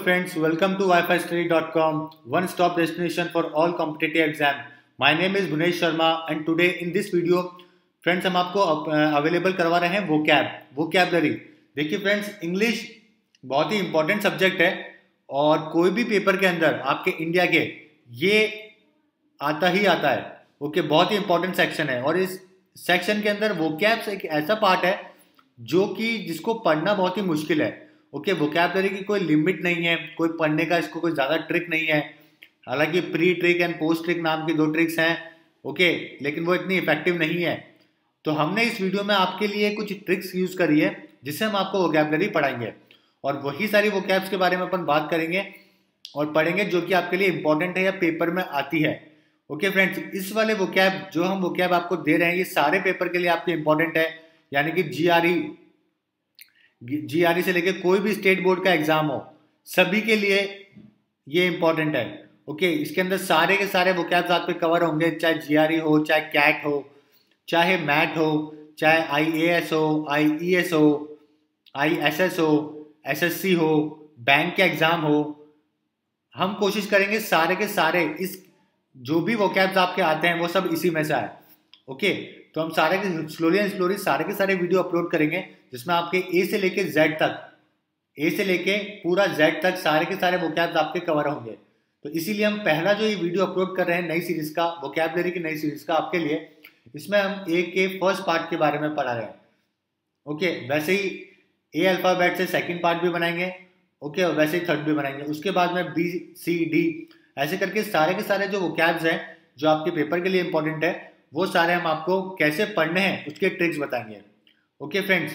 friends, welcome to wifistudy.com, one stop destination for all competitive exam. My name is Bunesh Sharma and today in this video friends हम आपको available करवा रहे हैं vocabulary. देखिए friends, English बहुत ही important subject है और कोई भी पेपर के अंदर आपके इंडिया के ये आता ही आता है। ओके, बहुत ही इंपॉर्टेंट सेक्शन है और इस सेक्शन के अंदर वोकैब्स एक ऐसा पार्ट है जो कि जिसको पढ़ना बहुत ही मुश्किल है। ओके, वोकैबलरी की कोई लिमिट नहीं है, कोई पढ़ने का इसको कोई ज़्यादा ट्रिक नहीं है। हालांकि pre trick and post trick नाम की दो ट्रिक्स हैं, ओके, लेकिन वो इतनी इफेक्टिव नहीं है। तो हमने इस वीडियो में आपके लिए कुछ ट्रिक्स यूज़ करी है जिससे हम आपको वोकैबलरी पढ़ाएंगे और वही सारी वोकैब्स के बारे में अपन बात करेंगे और पढ़ेंगे जो कि आपके लिए इंपॉर्टेंट है या पेपर में आती है। ओके फ्रेंड्स, इस वाले वोकैब जो हम वोकैब आपको दे रहे हैं ये सारे पेपर के लिए आपके इंपॉर्टेंट है, यानी कि जीआरई से लेके कोई भी स्टेट बोर्ड का एग्जाम हो सभी के लिए ये इंपॉर्टेंट है। ओके, इसके अंदर सारे के सारे वोकैब्स आपके कवर होंगे, चाहे जीआरई हो, चाहे कैट हो, चाहे मैट हो, चाहे आईएएस हो, आईईएस हो, आईएसएस हो, एसएससी हो, बैंक के एग्जाम हो। हम कोशिश करेंगे सारे के सारे इस जो भी वोकैब्स आपके आते हैं वो सब इसी में से आए। ओके, तो हम सारे के स्लोली सारे के सारे वीडियो अपलोड करेंगे जिसमें आपके ए से लेके जेड तक, ए से लेके पूरा जेड तक सारे के सारे वोकैब्स आपके कवर होंगे। तो इसीलिए हम पहला जो ये वीडियो अपलोड कर रहे हैं नई सीरीज का, वोकैबलरी की नई सीरीज का आपके लिए, इसमें हम ए के फर्स्ट पार्ट के बारे में पढ़ा रहे हैं। ओके, वैसे ही ए अल्फाबेट से सेकंड पार्ट भी बनाएंगे, ओके, और वैसे ही थर्ड भी बनाएंगे। उसके बाद में बी सी डी ऐसे करके सारे के सारे जो वोकैब्स हैं जो आपके पेपर के लिए इंपॉर्टेंट है वो सारे हम आपको कैसे पढ़ने हैं उसके ट्रिक्स बताएंगे। ओके फ्रेंड्स,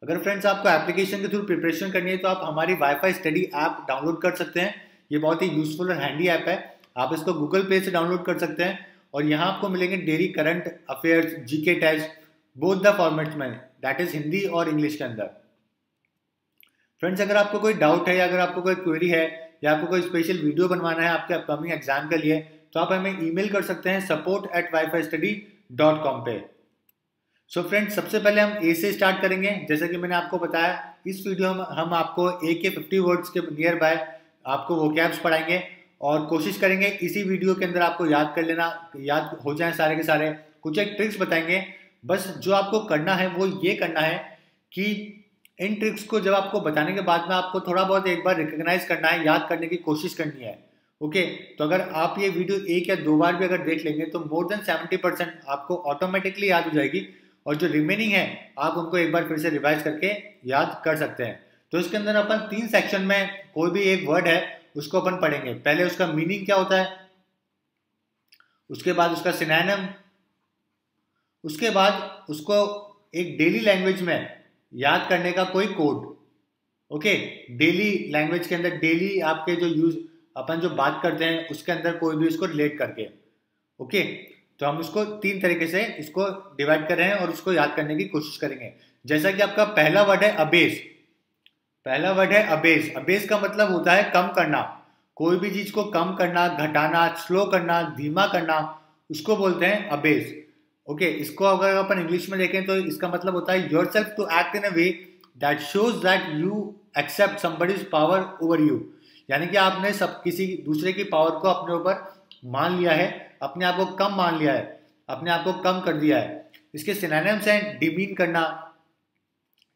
अगर फ्रेंड्स आपको एप्लीकेशन के थ्रू प्रिपरेशन करनी है तो आप हमारी वाईफाई स्टडी ऐप डाउनलोड कर सकते हैं। ये बहुत ही यूजफुल और हैंडी ऐप है, आप इसको गूगल पे से डाउनलोड कर सकते हैं और यहाँ आपको मिलेंगे daily current affairs, GK test, both the formats में, दैट इज हिंदी और इंग्लिश के अंदर। फ्रेंड्स, अगर आपको कोई डाउट है या अगर आपको कोई क्वेरी है या आपको कोई स्पेशल वीडियो बनवाना है आपके अपकमिंग एग्जाम के लिए तो आप हमें ईमेल कर सकते हैं support@wifistudy.com पे। सो फ्रेंड्स, सबसे पहले हम ए से स्टार्ट करेंगे। जैसे कि मैंने आपको बताया इस वीडियो में हम आपको ए के 50 वर्ड्स के नियर बाय आपको वोकैब्स पढ़ाएंगे और कोशिश करेंगे इसी वीडियो के अंदर आपको याद कर लेना, याद हो जाए सारे के सारे। कुछ एक ट्रिक्स बताएंगे, बस जो आपको करना है वो ये करना है कि इन ट्रिक्स को जब आपको बताने के बाद में आपको थोड़ा बहुत एक बार रिकॉग्नाइज करना है, याद करने की कोशिश करनी है। ओके, तो अगर आप ये वीडियो एक या दो बार भी अगर देख लेंगे तो मोर देन 70% आपको ऑटोमेटिकली याद हो जाएगी और जो रिमेनिंग है आप उनको एक बार फिर से रिवाइज करके याद कर सकते हैं। तो इसके अंदर अपन 3 सेक्शन में कोई भी एक वर्ड है उसको अपन पढ़ेंगे। पहले उसका मीनिंग क्या होता है, उसके बाद उसका सिनोनिम, उसके बाद उसको एक डेली लैंग्वेज में याद करने का कोई कोड। ओके, डेली लैंग्वेज के अंदर डेली आपके जो यूज अपन जो बात करते हैं उसके अंदर कोई भी उसको रिलेट करके। ओके, तो हम इसको 3 तरीके से इसको डिवाइड कर रहे हैं और उसको याद करने की कोशिश करेंगे। जैसा कि आपका पहला वर्ड है अबेस। पहला वर्ड है अबेस। अबेस का मतलब होता है कम करना, कोई भी चीज को कम करना, घटाना, स्लो करना, धीमा करना, उसको बोलते हैं अबेस। ओके, इसको अगर अपन इंग्लिश में देखें तो इसका मतलब होता है yourself to act in a way that shows that you accept somebody's power over you, यानी कि आपने सब किसी दूसरे की पावर को अपने ऊपर मान लिया है, अपने आप को कम मान लिया है, अपने आप को कम कर दिया है। इसके सिनोनिम्स हैं डिमीन करना,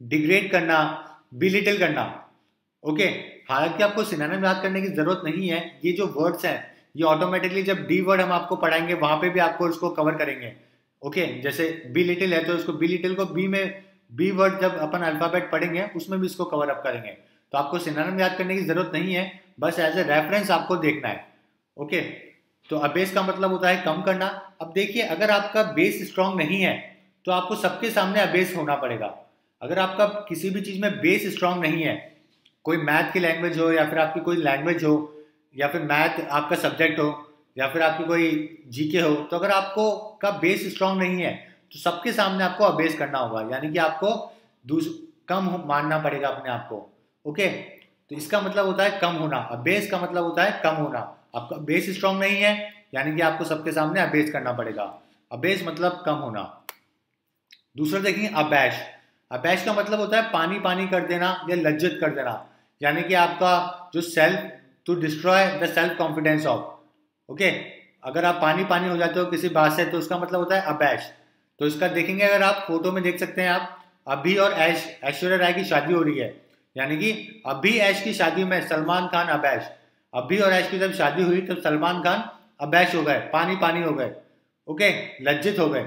डिग्रेड करना, बिलिटल करना। ओके, हालांकि आपको सिनोनिम याद करने की जरूरत नहीं है, ये जो वर्ड्स हैं ये ऑटोमेटिकली जब डी वर्ड हम आपको पढ़ाएंगे वहां पे भी आपको इसको कवर करेंगे। ओके, जैसे बिलिटल है तो इसको बिलिटल को बी में, बी वर्ड जब अपन अल्फाबेट पढ़ेंगे उसमें भी इसको कवर अप करेंगे। तो आपको सिनोनिम याद करने की जरूरत नहीं है, बस एज ए रेफरेंस आपको देखना है। ओके, तो अबेस का मतलब होता है कम करना। अब देखिए, अगर आपका बेस स्ट्रांग नहीं है तो आपको सबके सामने अबेस होना पड़ेगा। अगर आपका किसी भी चीज में बेस स्ट्रांग नहीं है, कोई मैथ की लैंग्वेज हो या फिर आपकी कोई लैंग्वेज हो या फिर मैथ आपका सब्जेक्ट हो या फिर आपकी कोई जीके हो, तो अगर आपको का बेस स्ट्रांग नहीं है तो सबके सामने आपको अबेस करना होगा, यानी कि आपको कम मानना पड़ेगा अपने आप को। ओके, तो इसका मतलब होता है कम होना। अबेस का मतलब होता है कम होना। आपका बेस स्ट्रांग नहीं है यानी कि आपको सबके सामने अबेस करना पड़ेगा। अबेस मतलब कम होना। दूसरा देखेंगे अबैश। अबैश का मतलब होता है पानी पानी कर देना या लज्जित कर देना, यानी कि आपका जो self, to destroy the self confidence of, okay. अगर आप पानी पानी हो जाते हो किसी बात से तो उसका मतलब होता है अबैश। तो इसका देखेंगे, अगर आप फोटो में देख सकते हैं आप, अभी और ऐश्वर्या राय की शादी हो रही है, यानी कि अभी ऐश की शादी में सलमान खान अबैश, अभी और ऐश की जब शादी हुई तब सलमान खान अबैश हो गए, पानी पानी हो गए, ओके, लज्जित हो गए।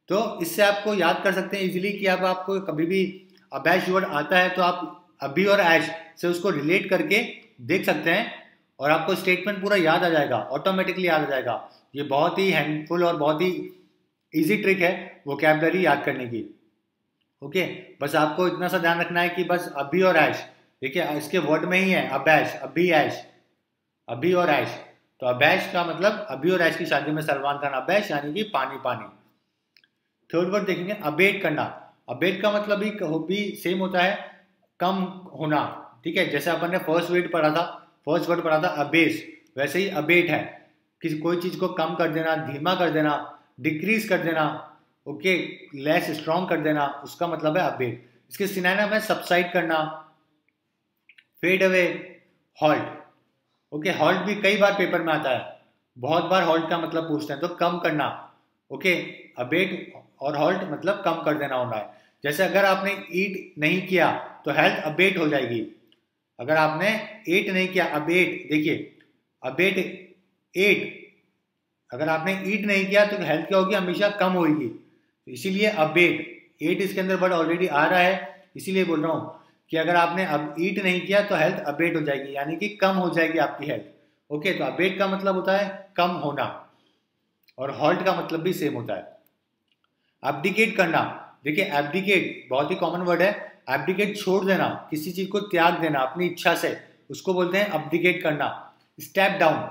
तो इससे आपको याद कर सकते हैं इजीली कि अब आपको कभी भी अबैश वर्ड आता है तो आप अभी और ऐश से उसको रिलेट करके देख सकते हैं और आपको स्टेटमेंट पूरा याद आ जाएगा, ऑटोमेटिकली याद आ जाएगा। ये बहुत ही हैंडफुल और बहुत ही इजी ट्रिक है वोकैबुलरी याद करने की, ओके। बस आपको इतना सा ध्यान रखना है कि बस अभी और ऐश, देखिए इसके वर्ड में ही है अबैश, अभी ऐश, अभी और ऐश। तो अबैश का मतलब अभी और ऐश की शादी में सलमान खान अबैश, यानी कि पानी पानी। थर्ड वर्ड देखेंगे अबेट करना। अबेट का मतलब भी सेम होता है, कम होना, ठीक है। जैसे अपन ने फर्स्ट वर्ड पढ़ा था अबेस, वैसे ही अबेट है किसी कोई चीज को कम कर देना, धीमा कर देना, डिक्रीज कर देना, ओके, लेस स्ट्रॉन्ग कर देना, उसका मतलब है अबेट। इसके सिनोनिम है सबसाइड करना, fade away, halt, okay. Halt भी कई बार पेपर में आता है, बहुत बार हॉल्ट का मतलब पूछते हैं, तो कम करना, ओके। अबेट और हॉल्ट मतलब कम कर देना होना है। जैसे अगर आपने ईट नहीं किया तो हेल्थ अबेट हो जाएगी। अगर आपने ईट नहीं किया, अबेट, देखिए अबेट एट, अगर आपने ईट नहीं किया तो हेल्थ क्या होगी, हमेशा कम होगी। तो इसीलिए अबेट, एट इसके अंदर वर्ड ऑलरेडी आ रहा है, इसीलिए बोल रहा हूं कि अगर आपने अब ईट नहीं किया तो हेल्थ अबेट हो जाएगी, यानी कि कम हो जाएगी आपकी हेल्थ, ओके। तो अबेट का मतलब होता है कम होना, और हॉल्ट का मतलब भी सेम होता है। एब्डिकेट करना, देखिए एब्डिकेट बहुत ही कॉमन वर्ड है। एब्डिकेट छोड़ देना, किसी चीज को त्याग देना अपनी इच्छा से, उसको बोलते हैं एब्डिकेट करना। स्टेप डाउन,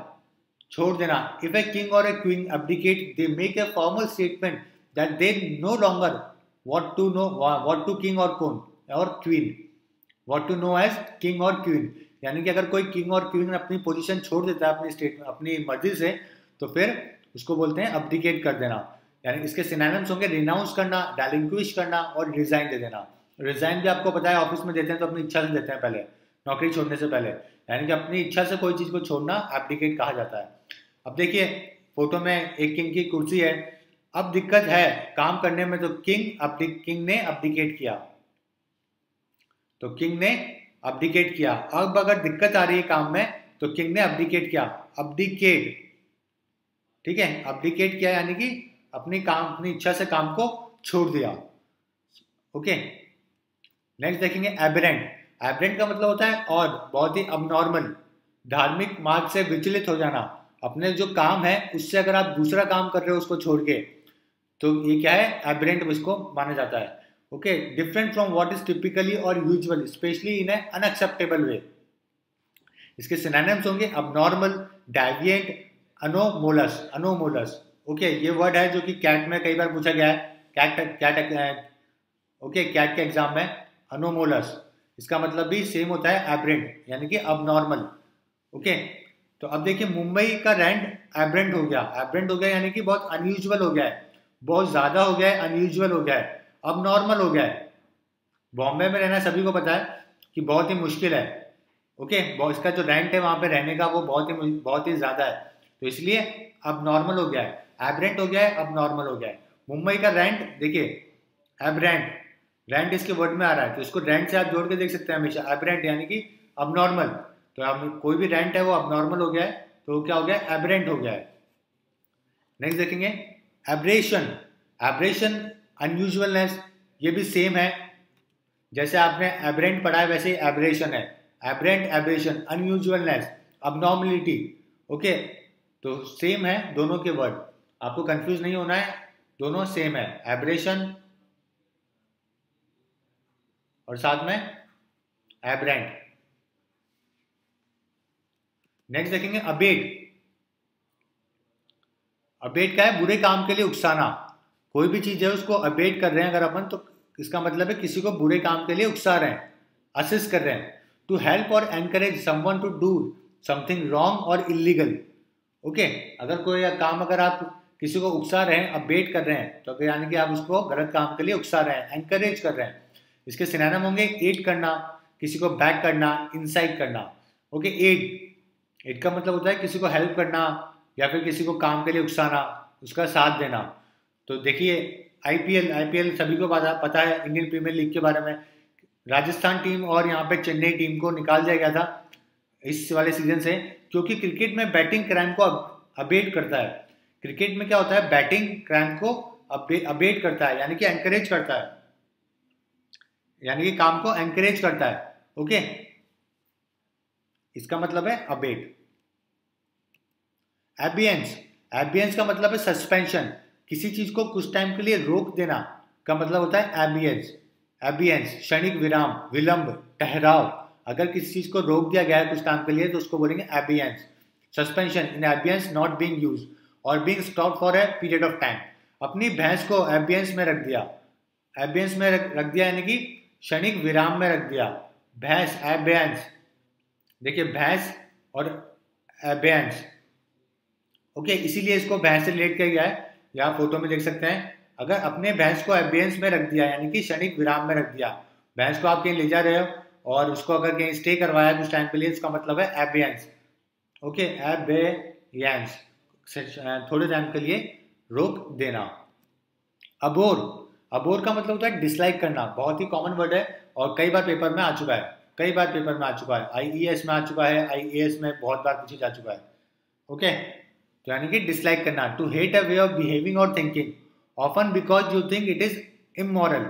छोड़ देना। इफ ए किंग और a queen abdicate, they make a formal statement that they no longer what to king or queen, what to know as king or queen. यानी कि अगर कोई किंग और क्वीन अपनी position छोड़ देता है अपनी मर्जी से, तो फिर उसको बोलते हैं एब्डिकेट कर देना। यानी इसके सिनोनिम्स होंगे रिनाउंस करना, डेलिंक्विश करना और रिजाइन दे देना। रिजाइन भी आपको पता है ऑफिस में देते हैं तो अपनी इच्छा से देते हैं पहले, नौकरी छोड़ने से पहले, यानी कि अपनी इच्छा से कोई चीज को छोड़ना एब्डिकेट कहा जाता है। अब देखिए फोटो में एक किंग की कुर्सी है, अब दिक्कत है काम करने में, तो किंग ने एब्डिकेट किया, तो किंग ने एब्डिकेट किया। अब अगर दिक्कत आ रही है काम में तो किंग ने एब्डिकेट किया, एब्डिकेट, ठीक है, एब्डिकेट किया यानी कि अपनी इच्छा से काम को छोड़ दिया, ओके। नेक्स्ट देखेंगे एबरेंट। एबरेंट का मतलब होता है और बहुत ही अबनॉर्मल, धार्मिक मार्ग से विचलित हो जाना। अपने जो काम है उससे अगर आप दूसरा काम कर रहे हो उसको छोड़ के, तो ये क्या है, एबरेंट इसको माना जाता है, okay. Different from what is typically or usual, specially in a unacceptable way. इसके सिनोनिम्स होंगे अबनॉर्मल, डेविएंट, अनोमोलस, ओके। ये वर्ड है जो कि कैट में कई बार पूछा गया है, ओके, कैट के एग्जाम में, अनोमोलस। इसका मतलब भी सेम होता है एबरेंट, यानी कि अबनॉर्मल, ओके। तो अब देखिए मुंबई का रेंट एबरेंट हो गया यानी कि बहुत अनयूजुअल हो गया है, बहुत ज्यादा हो गया है, अनयूजुअल हो गया है, अबनॉर्मल हो गया है। बॉम्बे में रहना सभी को पता है कि बहुत ही मुश्किल है, ओके। इसका जो रेंट है वहां पे रहने का वो बहुत ही ज्यादा है, तो इसलिए अब नॉर्मल हो गया है, एबरेंट हो गया है, अब नॉर्मल हो गया है। मुंबई का रेंट देखिए एबरेंट, रेंट इसके वर्ड में आ रहा है, तो इसको रेंट से आप जोड़ के देख सकते हैं हमेशा, एबरेंट यानी कि अब नॉर्मल। तो अब कोई भी रेंट है वो अब नॉर्मल हो गया है, तो क्या हो गया, एबरेंट हो गया है। नेक्स्ट देखेंगे एब्रेशन। एब्रेशन अनयूजुअलनेस, ये भी सेम है, जैसे आपने एबरेंट पढ़ा है वैसे ही एब्रेशन है। Aberrant, aberration, unusualness, abnormality, okay. तो सेम है दोनों के वर्ड, आपको कंफ्यूज नहीं होना है, दोनों सेम है, एब्रेशन और साथ में एबरेंट। नेक्स्ट देखेंगे अबेट। अबेट का है बुरे काम के लिए उकसाना, कोई भी चीज है उसको अबेट कर रहे हैं अगर अपन, तो इसका मतलब है किसी को बुरे काम के लिए उकसा रहे हैं, असिस्ट कर रहे हैं। टू हेल्प और encourage someone to do something wrong और इलीगल, ओके। अगर कोई काम अगर आप किसी को उकसा रहे हैं, अबेट कर रहे हैं, तो यानी कि आप उसको गलत काम के लिए उकसा रहे हैं, एनकरेज कर रहे हैं। इसके सिनोनिम होंगे एड करना, किसी को बैक करना, इंसाइट करना। ओके, एड का मतलब होता है किसी को हेल्प करना या फिर किसी को काम के लिए उकसाना, उसका साथ देना। तो देखिए आईपीएल सभी को पता है, इंडियन प्रीमियर लीग के बारे में। राजस्थान टीम और यहाँ पे चेन्नई टीम को निकाल दिया गया था इस वाले सीजन से, क्योंकि क्रिकेट में बैटिंग क्राइम को अबेट करता है। क्रिकेट में क्या होता है, बैटिंग क्राइम को अबेट करता है, यानी कि एनकरेज करता है, यानी कि काम को एनकरेज करता है। ओके, इसका मतलब है अबेट। एबियंस का मतलब है सस्पेंशन, किसी चीज को कुछ टाइम के लिए रोक देना का मतलब होता है एबियंस। क्षणिक विराम, विलंब, ठहराव। अगर किसी चीज को रोक दिया गया है कुछ टाइम के लिए तो उसको बोलेंगे abeyance. Suspension, in abeyance not being used or being stopped for a period of time. अपनी भैंस को एबियंस में रख दिया, एबियंस में रख दिया यानी कि क्षणिक विराम में रख दिया। भैंस, एबियंस, देखिए भैंस और एबियंस। ओके, इसीलिए इसको भैंस से रिलेट किया गया है। यहाँ फोटो में देख सकते हैं, अगर अपने भैंस को एबियंस में रख दिया यानी कि क्षणिक विराम में रख दिया। भैंस को आप कहीं ले जा रहे हो और उसको अगर कहीं स्टे करवाया कुछ टाइम के लिए, इसका मतलब है एबियंस। ओके, एबियंस, थोड़े टाइम के लिए रोक देना। अबोर का मतलब होता है डिसलाइक करना। बहुत ही कॉमन वर्ड है और कई बार पेपर में आ चुका है, आईईएस में आ चुका है, आईएएस में बहुत बार पूछा जा चुका है। ओके, तो यानी कि डिसलाइक करना। To hate a way of behaving or thinking often because you think it is immoral.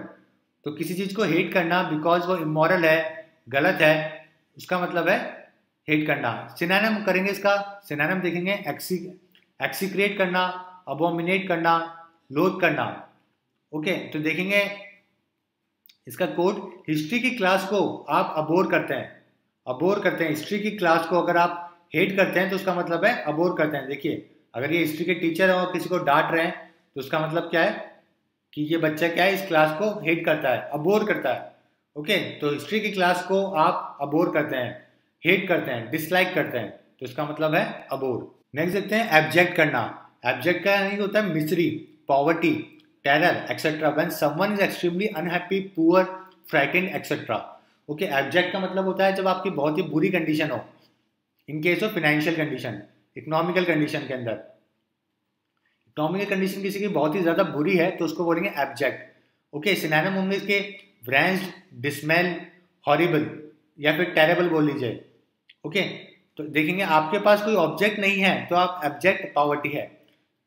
तो किसी चीज को हेट करना बिकॉज वो इमोरल है, गलत है, उसका मतलब है हेट करना। सिनोनिम करेंगे इसका, सिनोनिम देखेंगे एक्सीक्रेट करना, अबोमिनेट करना, लोथ करना। ओके, तो देखेंगे इसका कोड, हिस्ट्री की क्लास को आप अबोर करते हैं। हिस्ट्री की क्लास को अगर आप हेट करते हैं तो उसका मतलब है अबोर करते हैं। देखिए, अगर ये हिस्ट्री के टीचर है और किसी को डांट रहे हैं तो उसका मतलब क्या है कि ये बच्चा क्या है, इस क्लास को हेट करता है, अबोर करता है। ओके, तो हिस्ट्री की क्लास को आप अबोर करते हैं, हेट करते हैं, डिसलाइक करते हैं, तो इसका मतलब है अबोर। नेक्स्ट देखते हैं एब्जेक्ट करना। एब्जेक्ट का यानी होता है misery, poverty, terror etcetera when someone is extremely unhappy, poor, frightened etcetera. Okay, abject का मतलब होता है जब आपकी बहुत ही बुरी कंडीशन हो, in case of financial condition, economical condition के अंदर। इकोनॉमिकल कंडीशन किसी की बहुत ही ज्यादा बुरी है तो उसको बोलेंगे एब्जेक्ट। ओके, सिनोनिम होंगे इसके व्रेंज्ड, डिसमेल, हॉरिबल या फिर टेरेबल बोल लीजिए। ओके, तो देखेंगे आपके पास कोई ऑब्जेक्ट नहीं है तो आप एब्जेक्ट पॉवर्टी है।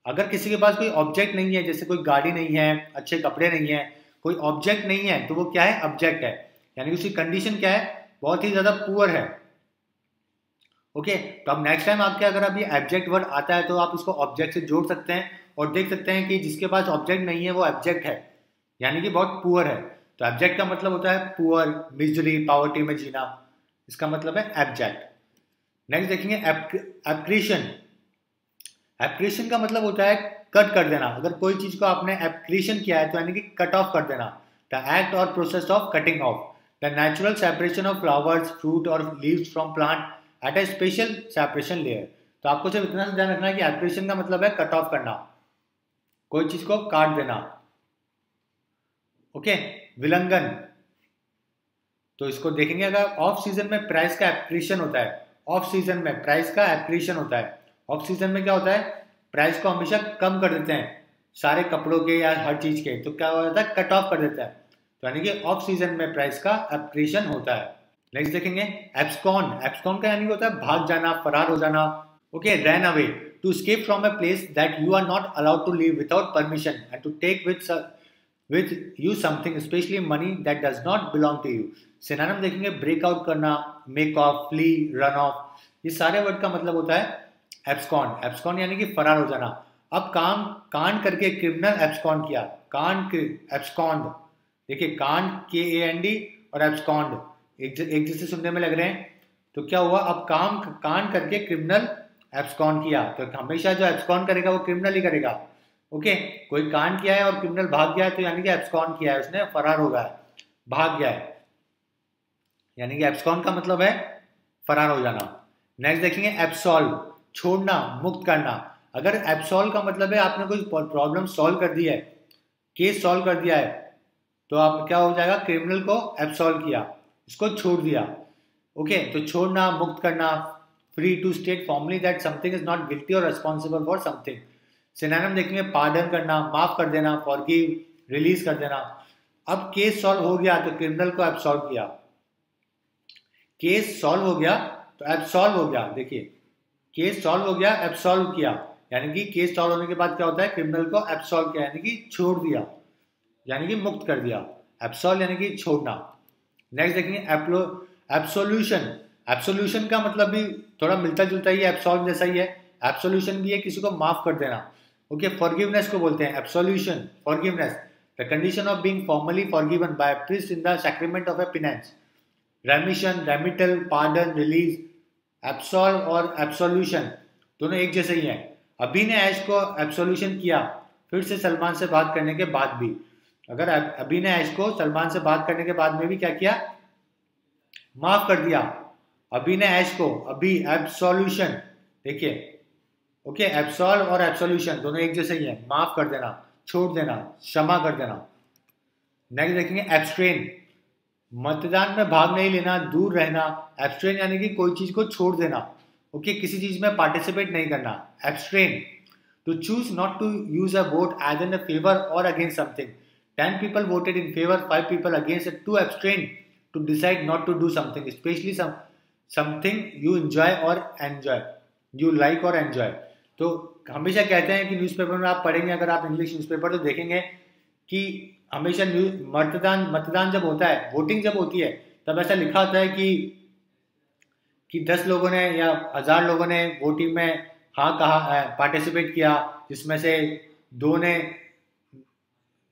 अगर किसी के पास कोई ऑब्जेक्ट नहीं है, जैसे कोई गाड़ी नहीं है, अच्छे कपड़े नहीं है, कोई ऑब्जेक्ट नहीं है, तो वो क्या है, ऑब्जेक्ट है, यानी उसकी कंडीशन क्या है, बहुत ही ज्यादा पुअर है। ओके, तो अब नेक्स्ट टाइम आपके अगर अभी एब्जेक्ट वर्ड आता है तो आप इसको ऑब्जेक्ट से जोड़ सकते हैं और देख सकते हैं कि जिसके पास ऑब्जेक्ट नहीं है वो एब्जेक्ट है, यानी कि बहुत पुअर है। तो एब्जेक्ट का मतलब होता है पुअर, मिजरी, पॉवर्टी में जीना, इसका मतलब है एब्जेक्ट। नेक्स्ट देखेंगे एप्रिशिएशन। एप्रिशिएशन का मतलब होता है कट कर देना। अगर कोई चीज को आपने एप्रिशिएशन किया है तो यानी कि कट ऑफ कर देना। The act or process of cutting off, the natural separation of flowers, fruit or leaves from plant at a special separation layer. तो आपको सिर्फ इतना ध्यान रखना है कि एप्रिशिएशन का मतलब है कट ऑफ करना, कोई चीज को काट देना। ओके, विलंगन, तो इसको देखेंगे अगर ऑफ सीजन में प्राइस का एप्रिशिएशन होता है, ऑफ सीजन में प्राइस का एप्रिशिएशन होता है। ऑफ सीजन में क्या होता है, प्राइस को हमेशा कम कर देते हैं सारे कपड़ों के या हर चीज के, तो क्या होता है, कट ऑफ कर देता है। तो यानी कि ऑफ सीजन में प्राइस का एप्रिशिएशन होता है। नेक्स्ट देखेंगे एब्सकॉन। एब्सकॉन का यानी होता है भाग जाना, फरार हो जाना। Okay, run away, to escape from a place that you are not allowed to leave without permission and to take with you something, especially money that does not belong to you. Synonym देखेंगे break out करना, make off, flee, run off, ये सारे word का मतलब होता है एब्सकॉन। एब्सकॉन यानी कि फरार हो जाना। अब कांड करके क्रिमिनल एब्सकॉन किया, एब्सकॉन्ड, देखिए कांड KAND और एब्सकॉन्ड एक जैसे सुनने में लग रहे हैं। तो क्या हुआ, अब कांड करके क्रिमिनल एब्सकॉन किया, तो हमेशा जो एब्सकॉन करेगा वो क्रिमिनल ही करेगा। ओके, कोई कांड किया है और क्रिमिनल भाग गया है तो यानी कि एब्सकॉन किया है, उसने फरार हो गया है, भाग गया है, यानी कि एब्सकॉन का मतलब है फरार हो जाना। नेक्स्ट देखेंगे एब्सॉल्व, छोड़ना, मुक्त करना। अगर एब्सॉल्व का मतलब है आपने कोई प्रॉब्लम सॉल्व कर दी है, केस सॉल्व कर दिया है, तो आप क्या हो जाएगा, क्रिमिनल को एब्सॉल्व किया। इसको छोड़ दिया। ओके, तो छोड़ना, मुक्त करना, free to state formally that something is not guilty और रिस्पॉन्सिबल फॉर समथिंग। सिनोनिम देखेंगे पार्डन करना, माफ कर देना, फॉरगिव, रिलीज कर देना। अब केस सॉल्व हो गया तो क्रिमिनल को एब्सॉल्व किया, केस सॉल्व हो गया तो एब्सॉल्व हो गया। देखिए, केस सॉल्व हो गया, एब्सॉल्व किया, यानी कि केस सॉल्व होने के बाद क्या होता है, क्रिमिनल को एब्सॉल्व किया यानी कि छोड़ दिया, यानी कि मुक्त कर दिया। एब्सॉल्व यानी कि छोड़ना। नेक्स्ट देखेंगे एब्सोल्यूशन। एब्सोल्यूशन का मतलब भी थोड़ा मिलता जुलता ही है, एब्सॉल्व जैसा ही है। एब्सोल्यूशन भी है किसी को माफ कर देना। ओके, फॉरगिवनेस को बोलते हैं absolution, forgiveness, the condition of being formally forgiven by priest in the sacrament of a penance. Remission, remittal, pardon, release, absolve और एब्सोल्यूशन दोनों एक जैसे ही हैं। अभी ने ऐश को एब्सोल्यूशन किया फिर से सलमान से बात करने के बाद भी। अगर अभी ने ऐश को सलमान से बात करने के बाद में भी क्या किया, माफ कर दिया। अभी ने ऐश को, अभी एब्सोल्यूशन, देखिए, ओके, एब्सॉल्व और एब्सोल्यूशन दोनों एक जैसे ही है, माफ कर देना, छोड़ देना, क्षमा कर देना। नेक्स्ट देखेंगे एब्स्ट्रेन। मतदान में भाग नहीं लेना, दूर रहना। एब्स्ट्रेन यानी कि कोई चीज को छोड़ देना। ओके, किसी चीज में पार्टिसिपेट नहीं करना, abstain. To choose not to use a vote either in favor or against something. 10 people voted in favor, 5 people against it. To abstain, to decide not to do something, especially something you enjoy or enjoy, you like or enjoy. तो हमेशा कहते हैं कि newspaper में आप पढ़ेंगे, अगर आप इंग्लिश न्यूज़पेपर तो देखेंगे कि हमेशा मतदान जब होता है, वोटिंग जब होती है, तब ऐसा लिखा होता है कि 10 लोगों ने या 1000 लोगों ने वोटिंग में हाँ कहा, पार्टिसिपेट किया, जिसमें से 2 ने,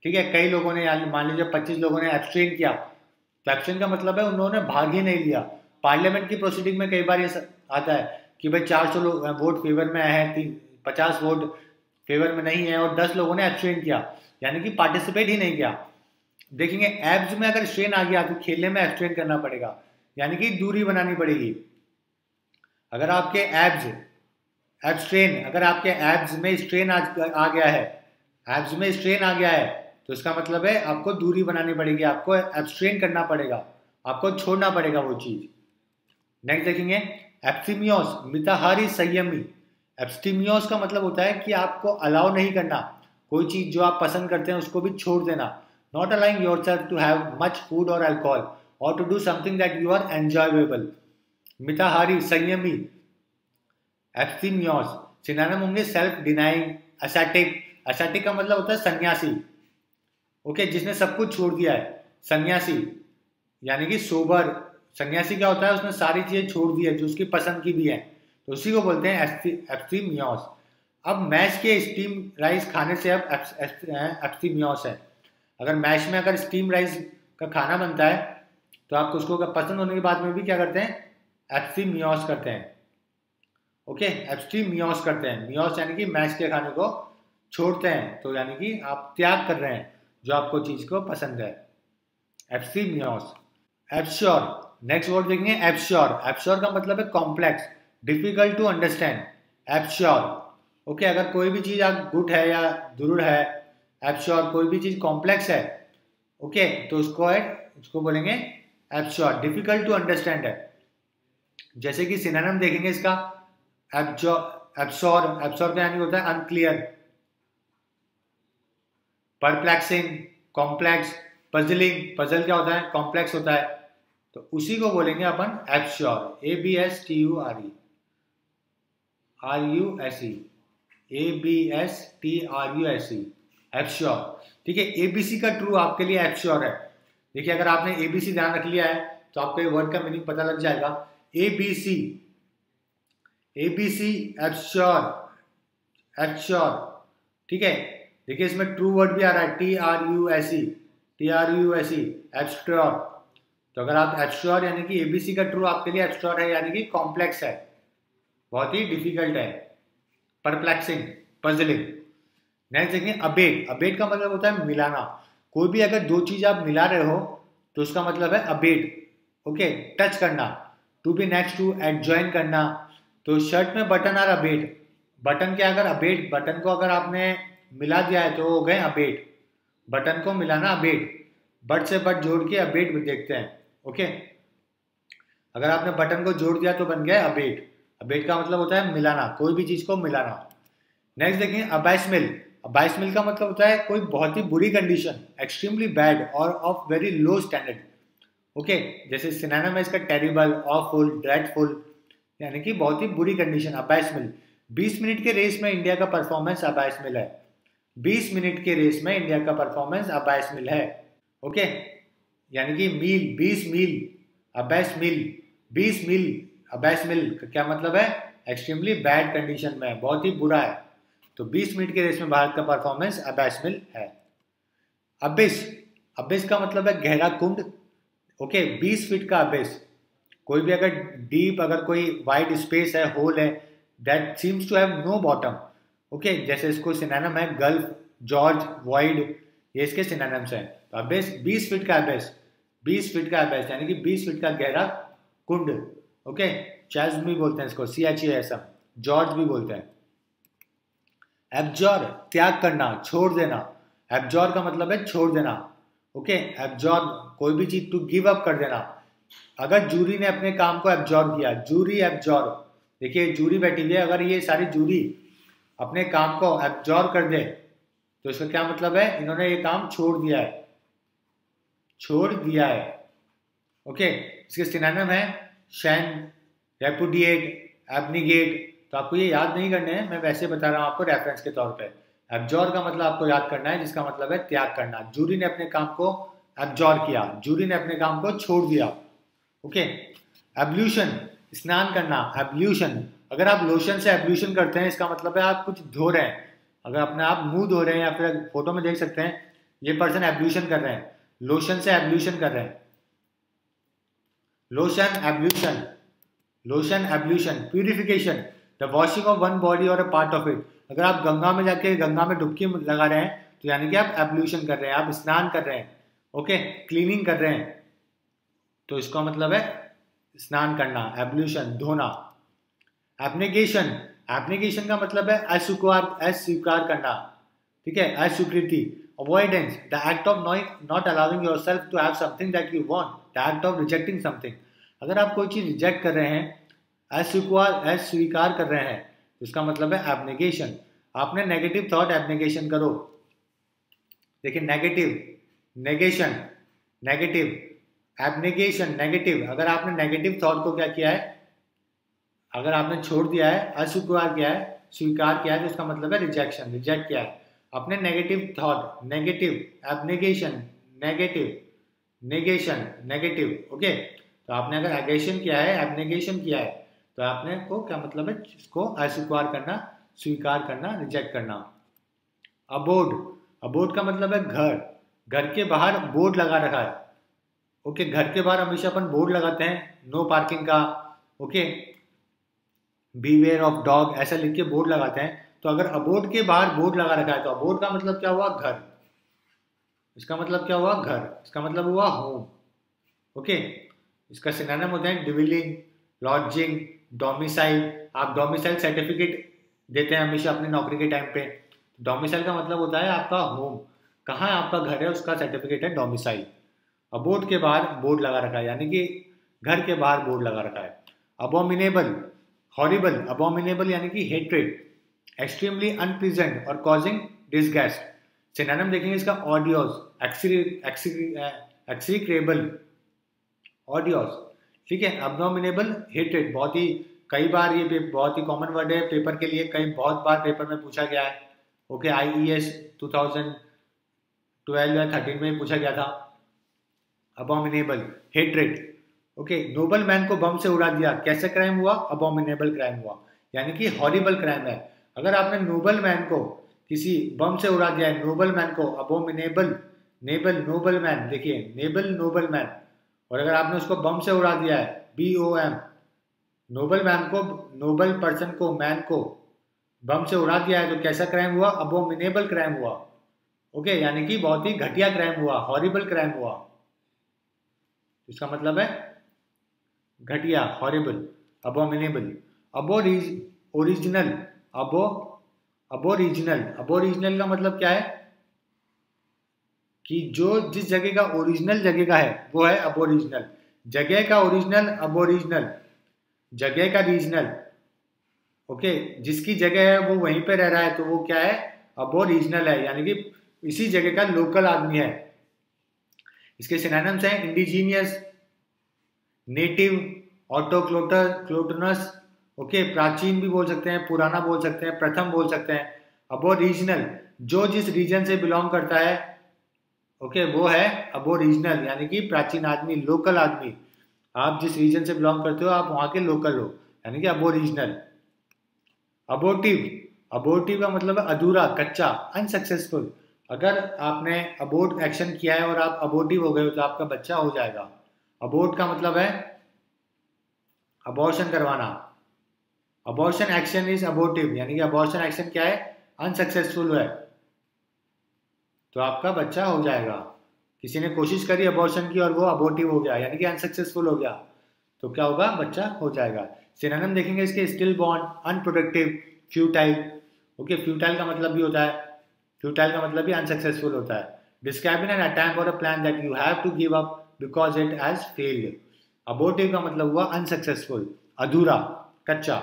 ठीक है, कई लोगों ने, मान लीजिए 25 लोगों ने एब्स्टेन किया। तो एब्स्टेन का मतलब है उन्होंने भाग ही नहीं लिया। पार्लियामेंट की प्रोसीडिंग में कई बार ये आता है कि भाई 400 लोग वोट फेवर में आए हैं, 50 वोट फेवर में नहीं है और 10 लोगों ने एब्स्टेन किया, यानी कि पार्टिसिपेट ही नहीं किया। देखेंगे एब्स में अगर स्ट्रेन आ गया तो खेलने में एब्स्टेन करना पड़ेगा, यानी कि दूरी बनानी पड़ेगी। अगर आपके अगर आपके एब्स में स्ट्रेन आ गया है, एब्स में स्ट्रेन आ गया है, तो इसका मतलब है आपको दूरी बनानी पड़ेगी, आपको एब्स्ट्रेन करना पड़ेगा, आपको छोड़ना पड़ेगा वो चीज। नेक्स्ट देखेंगे एब्स्टीमियोस, मिताहारी संयमी। एब्स्टीमियोस का मतलब होता है कि आपको अलाउ नहीं करना, कोई चीज जो आप पसंद करते हैं उसको भी छोड़ देना। Not allowing yourself to have much food or alcohol or to do something that you are enjoyable. मिताहारी, संयमी, एब्स्टीमियोस। सिनोनिम होंगे सेल्फ डिनाइंग, एसेटिक। एसेटिक का मतलब होता है सन्यासी, ओके, जिसने सब कुछ छोड़ दिया है। सन्यासी यानी कि सोबर। सन्यासी क्या होता है, उसने सारी चीजें छोड़ दी है जो उसकी पसंद की भी है, तो उसी को बोलते हैं एब्स्टीमियोस। अब मैश के स्टीम राइस खाने से अब एब्स्टीमियोस है। अगर मैश में अगर स्टीम राइस का खाना बनता है तो आप उसको पसंद होने के बाद में भी क्या करते हैं, एब्स्टीमियोस करते हैं। ओके, एब्स्टीमियोस करते हैं। मियोस यानी कि मैश के खाने को छोड़ते हैं, तो यानी कि आप त्याग कर रहे हैं जो आपको चीज को पसंद है, एब्स्टीमियोस। एब्श्योर। नेक्स्ट वर्ड देखेंगे एब्श्योर। एब्श्योर का मतलब है complex, difficult to understand, abstruse. Okay, अगर कोई भी चीज गुड है या दुरुड़ है, एब्श्योर, कोई भी चीज कॉम्प्लेक्स है, ओके, तो उसको बोलेंगे एब्श्योर, डिफिकल्ट टू अंडरस्टैंड है। जैसे कि सिनोनिम देखेंगे इसका, एब्सोर। एब्सोर का यानी होता है unclear, perplexing, complex, puzzling. Puzzle क्या होता है, कॉम्प्लेक्स होता है, तो उसी को बोलेंगे अपन एब्श्योर। ABSTURE, ABSTRUSE, एब्श्योर। ठीक है, ABC का ट्रू आपके लिए एब्श्योर है। देखिए, अगर आपने ABC ध्यान रख लिया है तो आपको ये वर्ड का मीनिंग पता लग जाएगा। ABC एब्श्योर, एब्श्योर। ठीक है, देखिए इसमें ट्रू वर्ड भी आ रहा है, TRUSE, एब्श्योर। तो अगर आप एब्श्योर यानी कि ABC का ट्रू आपके लिए एब्श्योर है, यानी कि कॉम्प्लेक्स है, बहुत ही डिफिकल्ट है, परप्लेक्सिंग, पजलिंग। नेक्स्ट देखेंगे अबेट। अबेट का मतलब होता है मिलाना। कोई भी अगर दो चीज आप मिला रहे हो तो उसका मतलब है अबेट। ओके, टच करना, to be next to, adjoin करना। तो शर्ट में बटन आर अबेट, बटन के अगर अबेट, बटन को अगर आपने मिला दिया है तो हो गए अबेट। बटन को मिलाना अबेट, बट से बट जोड़ के अबेट देखते हैं। ओके, अगर आपने बटन को जोड़ दिया तो बन गया अबेट। अबेट का मतलब होता है मिलाना, कोई भी चीज को मिलाना। नेक्स्ट देखिए अबाइसमिल। अबाइसमिल का मतलब होता है कोई बहुत ही बुरी कंडीशन, एक्सट्रीमली बैड और of very low standard. Okay, जैसे सिनोनिम है इसका टेरिबल, ऑफुल, ड्रेडफुल, यानी कि बहुत ही बुरी कंडीशन, अबाइसमिल। 20 मिनट के रेस में इंडिया का परफॉर्मेंस अबाइसमिल है। 20 मिनट के रेस में इंडिया का परफॉर्मेंस अबाइसमिल है। ओके, यानी कि मील, 20 मील, अबाइसमिल, 20 मील, अबाइसमिल का क्या मतलब है? एक्सट्रीमली बैड कंडीशन में, बहुत ही बुरा है। तो 20 मिनट के रेस में भारत का परफॉर्मेंस अबाइसमिल है। अबिस, अबिस का मतलब है गहरा कुंड। ओके, 20 फीट का अबिस, कोई भी अगर डीप, अगर कोई वाइड स्पेस है, होल है, that seems to have no bottom. Okay, जैसे इसको सिनोनिम है गल्फ, जॉर्ज, वॉइड, ये इसके सिनोनिम्स हैं। तो अबिस 20 फीट का अबिस, 20 फीट का अबिस यानी कि 20 फीट का गहरा कुंड। ओके, चैज्म भी बोलते हैं इसको, CHASM, जॉर्ज भी बोलते हैं। एब्जॉर, त्याग करना, छोड़ देना। एब्जॉर का मतलब है छोड़ देना। ओके, एब्जॉर, कोई भी चीज टू गिव अप कर देना। अगर जूरी ने अपने काम को एब्जॉर्ब किया, जूरी एब्जॉर्ब, देखिए जूरी बैठी हुई है, अगर ये सारी जूरी अपने काम को एब्जॉर्ब कर दे तो इसका क्या मतलब है? इन्होंने ये काम छोड़ दिया है, छोड़ दिया है। ओके, इसके सिनोनिम है शैन, रेपुडिएट, एब्निगेट। तो आपको ये याद नहीं करने हैं, मैं वैसे बता रहा हूँ आपको रेफरेंस के तौर पे। एब्जॉर्ब का मतलब आपको याद करना है, जिसका मतलब है त्याग करना। जूरी ने अपने काम को एब्जॉर्ब किया, जूरी ने अपने काम को छोड़ दिया। ओके, एब्ल्यूशन, स्नान करना, एब्ल्यूशन। अगर आप लोशन से एब्ल्यूशन करते हैं, इसका मतलब है आप कुछ धो रहे हैं। अगर अपने आप मुंह धो रहे हैं, या फिर फोटो में देख सकते हैं ये पर्सन एब्ल्यूशन कर रहे हैं, लोशन से एब्ल्यूशन कर रहे हैं। Lotion ablution, lotion ablution, purification, the washing of one body और अ पार्ट ऑफ इट। अगर आप गंगा में जाके गंगा में डुबकी लगा रहे हैं तो यानी कि आप एब्ल्यूशन कर रहे हैं, आप स्नान कर रहे हैं। ओके, क्लीनिंग कर रहे हैं, तो इसका मतलब है स्नान करना, एब्ल्यूशन, धोना। एब्नेगेशन, एब्नेगेशन का मतलब है अस्वीकार करना। ठीक है, अस्वीकृति। Avoidance, the act of not allowing yourself to have something that you want, the act of rejecting something. अगर आप कोई चीज रिजेक्ट कर रहे हैं, अस्वीकार कर रहे हैं, तो इसका मतलब है एब्नेगेशन। आपने नेगेटिव थॉट एब्नेगेशन करो। देखिए negative, negation, negative, abnegation, negative. अगर आपने नेगेटिव थॉट को क्या किया है, अगर आपने छोड़ दिया है, अस्वीकार किया है, स्वीकार किया है, तो इसका मतलब है रिजेक्शन, रिजेक्ट किया है। अपने negative thought, negative, abnegation, negative, negation, negative. Okay, तो आपने अगर एगेशन किया है, एब्नेगेशन किया है, तो आपने को क्या मतलब है, इसको अस्वीकार करना, स्वीकार करना, रिजेक्ट करना। अबोर्ड, अबोर्ड का मतलब है घर। घर के बाहर बोर्ड लगा रखा है। ओके, घर के बाहर हमेशा अपन बोर्ड लगाते हैं, नो पार्किंग का। ओके, बीवेयर ऑफ डॉग, ऐसा लिख के बोर्ड लगाते हैं। तो अगर अबोर्ड के बाहर बोर्ड लगा रखा है, तो अबोर्ड का मतलब क्या हुआ? घर। इसका मतलब क्या हुआ? घर। इसका मतलब हुआ होम। ओके, इसका सिनोनिम होता है डिविलिंग, लॉजिंग, डोमिसाइल। आप डोमिसाइल सर्टिफिकेट देते हैं हमेशा अपनी नौकरी के टाइम पे। डोमिसाइल का मतलब होता है आपका होम, कहाँ आपका घर है उसका सर्टिफिकेट है डोमिसाइल। अबोर्ड के बाहर बोर्ड लगा रखा है, यानी कि घर के बाहर बोर्ड लगा रखा है। अबोमिनेबल, हॉरिबल, अबोमिनेबल यानी कि हेट्रेड, एक्सट्रीमली अनप्लीजेंट और कॉजिंग डिसगस्ट। सिनोनिम देखेंगे इसका ऑडियोस, एक्सीक्रेबल, ऑडियोस। ठीक है, अबनॉमिनेबल, हेटेड, बहुत ही कई बार ये बहुत ही कॉमन वर्ड है पेपर के लिए, कई बहुत बार पेपर में पूछा गया है। ओके, IES 2012 या 13 में पूछा गया था। अबॉमिनेबल, हेट्रेड। ओके, नोबल मैन को बम से उड़ा दिया, कैसे क्राइम हुआ? अबॉमिनेबल क्राइम हुआ, यानी कि हॉरिबल क्राइम है। अगर आपने नोबल मैन को किसी बम से उड़ा दिया है, नोबल मैन को, अबोमिनेबल, नेबल, नोबल मैन, देखिए नेबल, नोबल मैन। और अगर आपने उसको बम से उड़ा दिया है, BOM, नोबल मैन को, नोबल पर्सन को, मैन को बम से उड़ा दिया है, तो कैसा क्राइम हुआ? अबोमिनेबल क्राइम हुआ। ओके, यानी कि बहुत ही घटिया क्राइम हुआ, हॉरिबल क्राइम हुआ। इसका मतलब है घटिया, horrible, abominable. Original, Aboriginal, Aboriginal का मतलब क्या है कि जो जिस जगह का ओरिजिनल जगह का है वो है अबोरिजिनल। जगह का ओरिजिनल, अबोरिजिनल, जगह का रीजनल, ओके, जिसकी जगह है वो वहीं पे रह रहा है तो वो क्या है, अबोरिजिनल है, यानी कि इसी जगह का लोकल आदमी है। इसके सिनोनिम्स हैं इंडिजीनियस, नेटिव, ऑटोक्लोटनस, ओके, प्राचीन भी बोल सकते हैं, पुराना बोल सकते हैं, प्रथम बोल सकते हैं। अबोरिजिनल, जो जिस रीजन से बिलोंग करता है, ओके, वो है अबोरिजिनल, यानी कि प्राचीन आदमी, लोकल आदमी। आप जिस रीजन से बिलोंग करते हो आप वहां के लोकल हो, यानी कि अबोरिजिनल। अबोर्टिव, अबोर्टिव का मतलब है अधूरा, कच्चा, अनसक्सेसफुल। अगर आपने अबोर्ट एक्शन किया है और आप अबोर्टिव हो गए हो तो आपका बच्चा हो जाएगा। अबोर्ट का मतलब है अबॉर्शन करवाना। अबॉर्शन एक्शन इज अबोर्टिव, यानी कि अबॉर्शन एक्शन क्या है, अनसक्सेसफुल है, तो आपका बच्चा हो जाएगा। किसी ने कोशिश करी अबॉर्शन की और वो अबोर्टिव हो गया, यानी कि अनसक्सेसफुल हो गया, तो क्या होगा, बच्चा हो जाएगा। सिनोनिम देखेंगे इसके, still born, unproductive, futile, okay, futile का मतलब भी होता है, फ्यूटाइल का मतलब भी अनसक्सेसफुल होता है। डिस्क्राइबिंग एन अटैम्प्ट और a plan that you have to give up because it has failed. Abortive का मतलब हुआ अनसक्सेसफुल, अधूरा, कच्चा।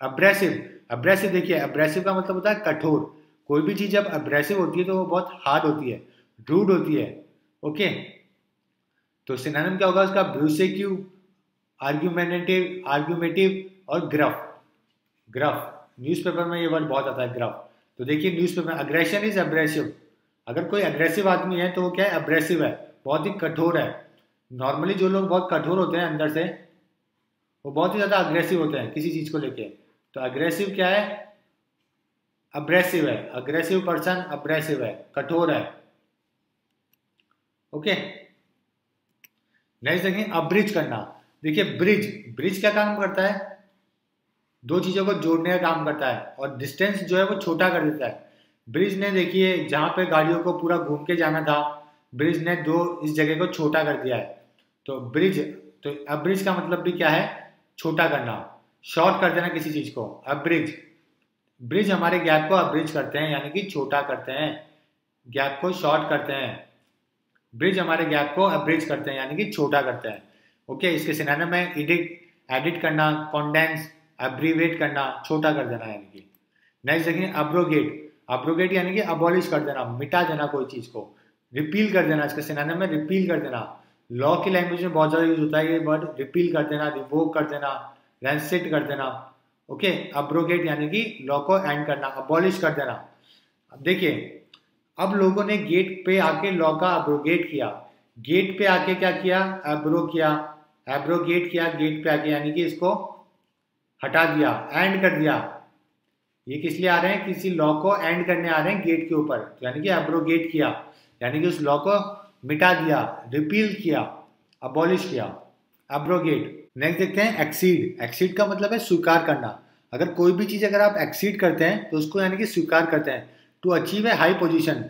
अब्रेसिव, अब्रेसिव देखिए, अब्रेसिव का मतलब होता है कठोर। कोई भी चीज जब अब्रेसिव होती है तो वो बहुत हार्ड होती है, रूड होती है, ओके। तो सिनोनिम क्या होगा उसका, ब्रूसेक्यू, आर्ग्यूमेटिव और ग्रफ। ग्रफ न्यूज़पेपर में ये वर्ड बहुत आता है, ग्रफ। तो देखिए न्यूज़पेपर, अग्रेशन इज अब्रेसिव। अगर कोई अग्रेसिव आदमी है तो वो क्या है, अब्रेसिव है, बहुत ही कठोर है। नॉर्मली जो लोग बहुत कठोर होते हैं अंदर से, वो बहुत ही ज्यादा अग्रेसिव होते हैं किसी चीज को लेके। तो अग्रेसिव क्या है, अब्रेसिव है, अग्रेसिव पर्सन अब्रेसिव है, कठोर है, ओके। नेक्स्ट देखें, अब्रिज करना। देखिए ब्रिज, ब्रिज क्या काम करता है, दो चीजों को जोड़ने का काम करता है और डिस्टेंस जो है वो छोटा कर देता है। ब्रिज ने देखिए जहां पे गाड़ियों को पूरा घूम के जाना था, ब्रिज ने इस जगह को छोटा कर दिया है। तो ब्रिज, तो अब्रिज का मतलब भी क्या है, छोटा करना, शॉर्ट कर देना किसी चीज को, अब्रिज। ब्रिज हमारे गैप को अब्रिज करते हैं, यानी कि छोटा करते हैं, गैप को शॉर्ट करते हैं। ब्रिज हमारे गैप को अब्रिज करते हैं, यानी कि छोटा करते हैं, ओके। इसके सिनोनिम है एडिट करना, कॉन्डेंस, एब्रीवेट करना, छोटा कर देना, यानी कि। नेक्स्ट देखेंगे अब्रोगेट। अब्रोगेट यानी कि अबॉलिश कर देना, मिटा देना कोई चीज को, रिपील कर देना। इसका सिनोनिम है रिपील कर देना। लॉ की लैंग्वेज में बहुत ज्यादा यूज होता है ये वर्ड, रिपील कर देना, रिवोक कर देना, रेंसिट कर देना, ओके। अब्रोगेट यानी कि लॉ को एंड करना, अबॉलिश कर देना। अब देखिए, अब लोगों ने गेट पे आके लॉ का अब्रोगेट किया, गेट पे आके क्या किया, एब्रोगेट किया गेट पे आके, यानी कि इसको हटा दिया, एंड कर दिया। ये किस लिए आ रहे हैं, किसी लॉ को एंड करने आ रहे हैं गेट के ऊपर, तो यानी कि एब्रोगेट किया, यानी कि उस लॉ को मिटा दिया, रिपील किया, अबॉलिश किया, एब्रोगेट। नेक्स्ट देखते हैं एक्सीड। एक्सीड का मतलब है स्वीकार करना। अगर कोई भी चीज अगर आप एक्सीड करते हैं तो उसको यानी कि स्वीकार करते हैं। To achieve a high position,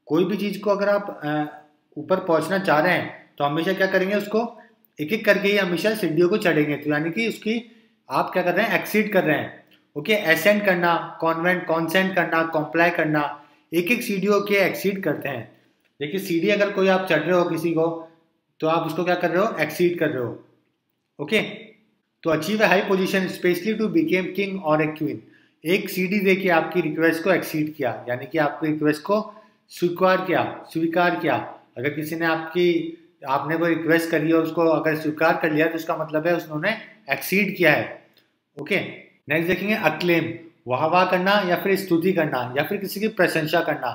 कोई भी चीज को अगर आप ऊपर पहुंचना चाह रहे हैं तो हमेशा क्या करेंगे, उसको एक एक करके ही हमेशा सीढ़ियों को चढ़ेंगे, तो यानी कि उसकी आप क्या कर रहे हैं, एक्सीड कर रहे हैं, ओके। एसेंड करना, कॉन्सेंट करना, कॉम्प्लाई करना, एक एक सीढ़ियों के एक्सीड करते हैं। देखिए सीढ़ी अगर कोई आप चढ़ रहे हो किसी को, तो आप उसको क्या कर रहे हो, एक्सीड कर रहे हो, ओके। तो achieve a high position specially to became king और ए क्वीन। एक सीढ़ी देके आपकी रिक्वेस्ट को एक्सीड किया, यानी कि आपकी रिक्वेस्ट को स्वीकार किया। अगर किसी ने आपने कोई रिक्वेस्ट करी है, उसको अगर स्वीकार कर लिया तो उसका मतलब है उसने एक्सीड किया है, ओके। नेक्स्ट देखेंगे अक्लेम, वाह करना या फिर स्तुति करना या फिर किसी की प्रशंसा करना।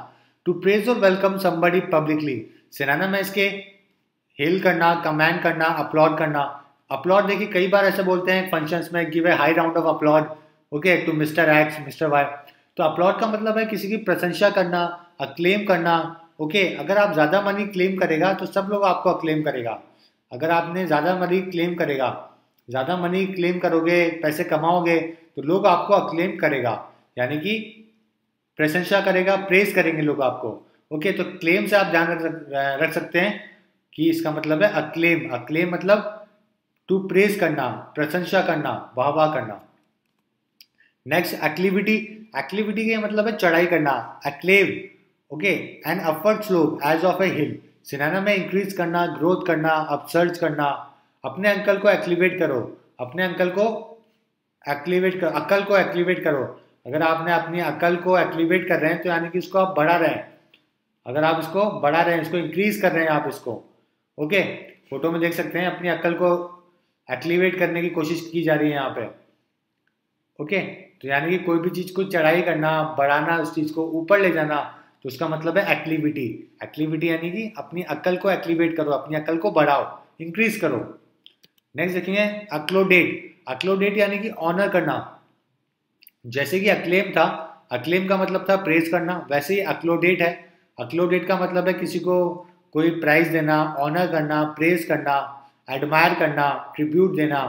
टू प्रेज और वेलकम समबडी पब्लिकली। सिनोनिम है इसके, हेल करना, कमेंड करना, अपलॉड करना। अपलॉड देखिए कई बार ऐसे बोलते हैं फंक्शंस में, give a high round of applaud, okay, to mister X, mister Y. तो अपलॉड का मतलब है किसी की प्रशंसा करना, अक्लेम करना, ओके। अगर आप ज्यादा मनी क्लेम करेगा तो सब लोग आपको अक्लेम करेगा। अगर आपने ज्यादा मनी क्लेम करोगे, पैसे कमाओगे, तो लोग आपको अक्लेम करेगा, यानी कि प्रशंसा करेगा, प्रेज करेंगे लोग आपको, ओके। तो क्लेम से आप ध्यान रख सकते हैं कि इसका मतलब है अक्लेम। अक्लेम मतलब टू प्रेज करना, प्रशंसा करना, वाह करना। नेक्स्ट एक्लिविटी। एक्लिविटी का मतलब है चढ़ाई करना, acclive, okay. An upward slope as of a hill. Synonym में इंक्रीज करना, ग्रोथ करना, अपसर्ज करना, अपने अंकल को एक्टिवेट करो, अपने अंकल को एक्टिवेट करो, अक्ल को एक्टिवेट करो। अगर आपने अपनी अक्ल को एक्टिवेट कर रहे हैं तो यानी कि उसको आप बढ़ा रहे हैं। अगर आप इसको बढ़ा रहे हैं, इसको इंक्रीज कर रहे हैं आप इसको। ओके, फोटो में देख सकते हैं अपनी अक्ल को एक्टिवेट करने की कोशिश की जा रही है यहाँ पे। ओके, तो यानी कि कोई भी चीज को चढ़ाई करना, बढ़ाना, उस चीज को ऊपर ले जाना, तो उसका मतलब है एक्टिविटी। एक्टिविटी यानी कि अपनी अक्ल को एक्टिवेट करो, अपनी अक्ल को बढ़ाओ, इंक्रीज करो। नेक्स्ट देखेंगे अक्लोडेट। अक्लोडेट यानी कि ऑनर करना। जैसे कि अक्लेम था, अक्लेम का मतलब था प्रेज करना, वैसे ही अक्लोडेट है। अक्लोडेट का मतलब है किसी को कोई प्राइज देना, ऑनर करना, प्रेज करना, एडमायर करना, ट्रिब्यूट देना,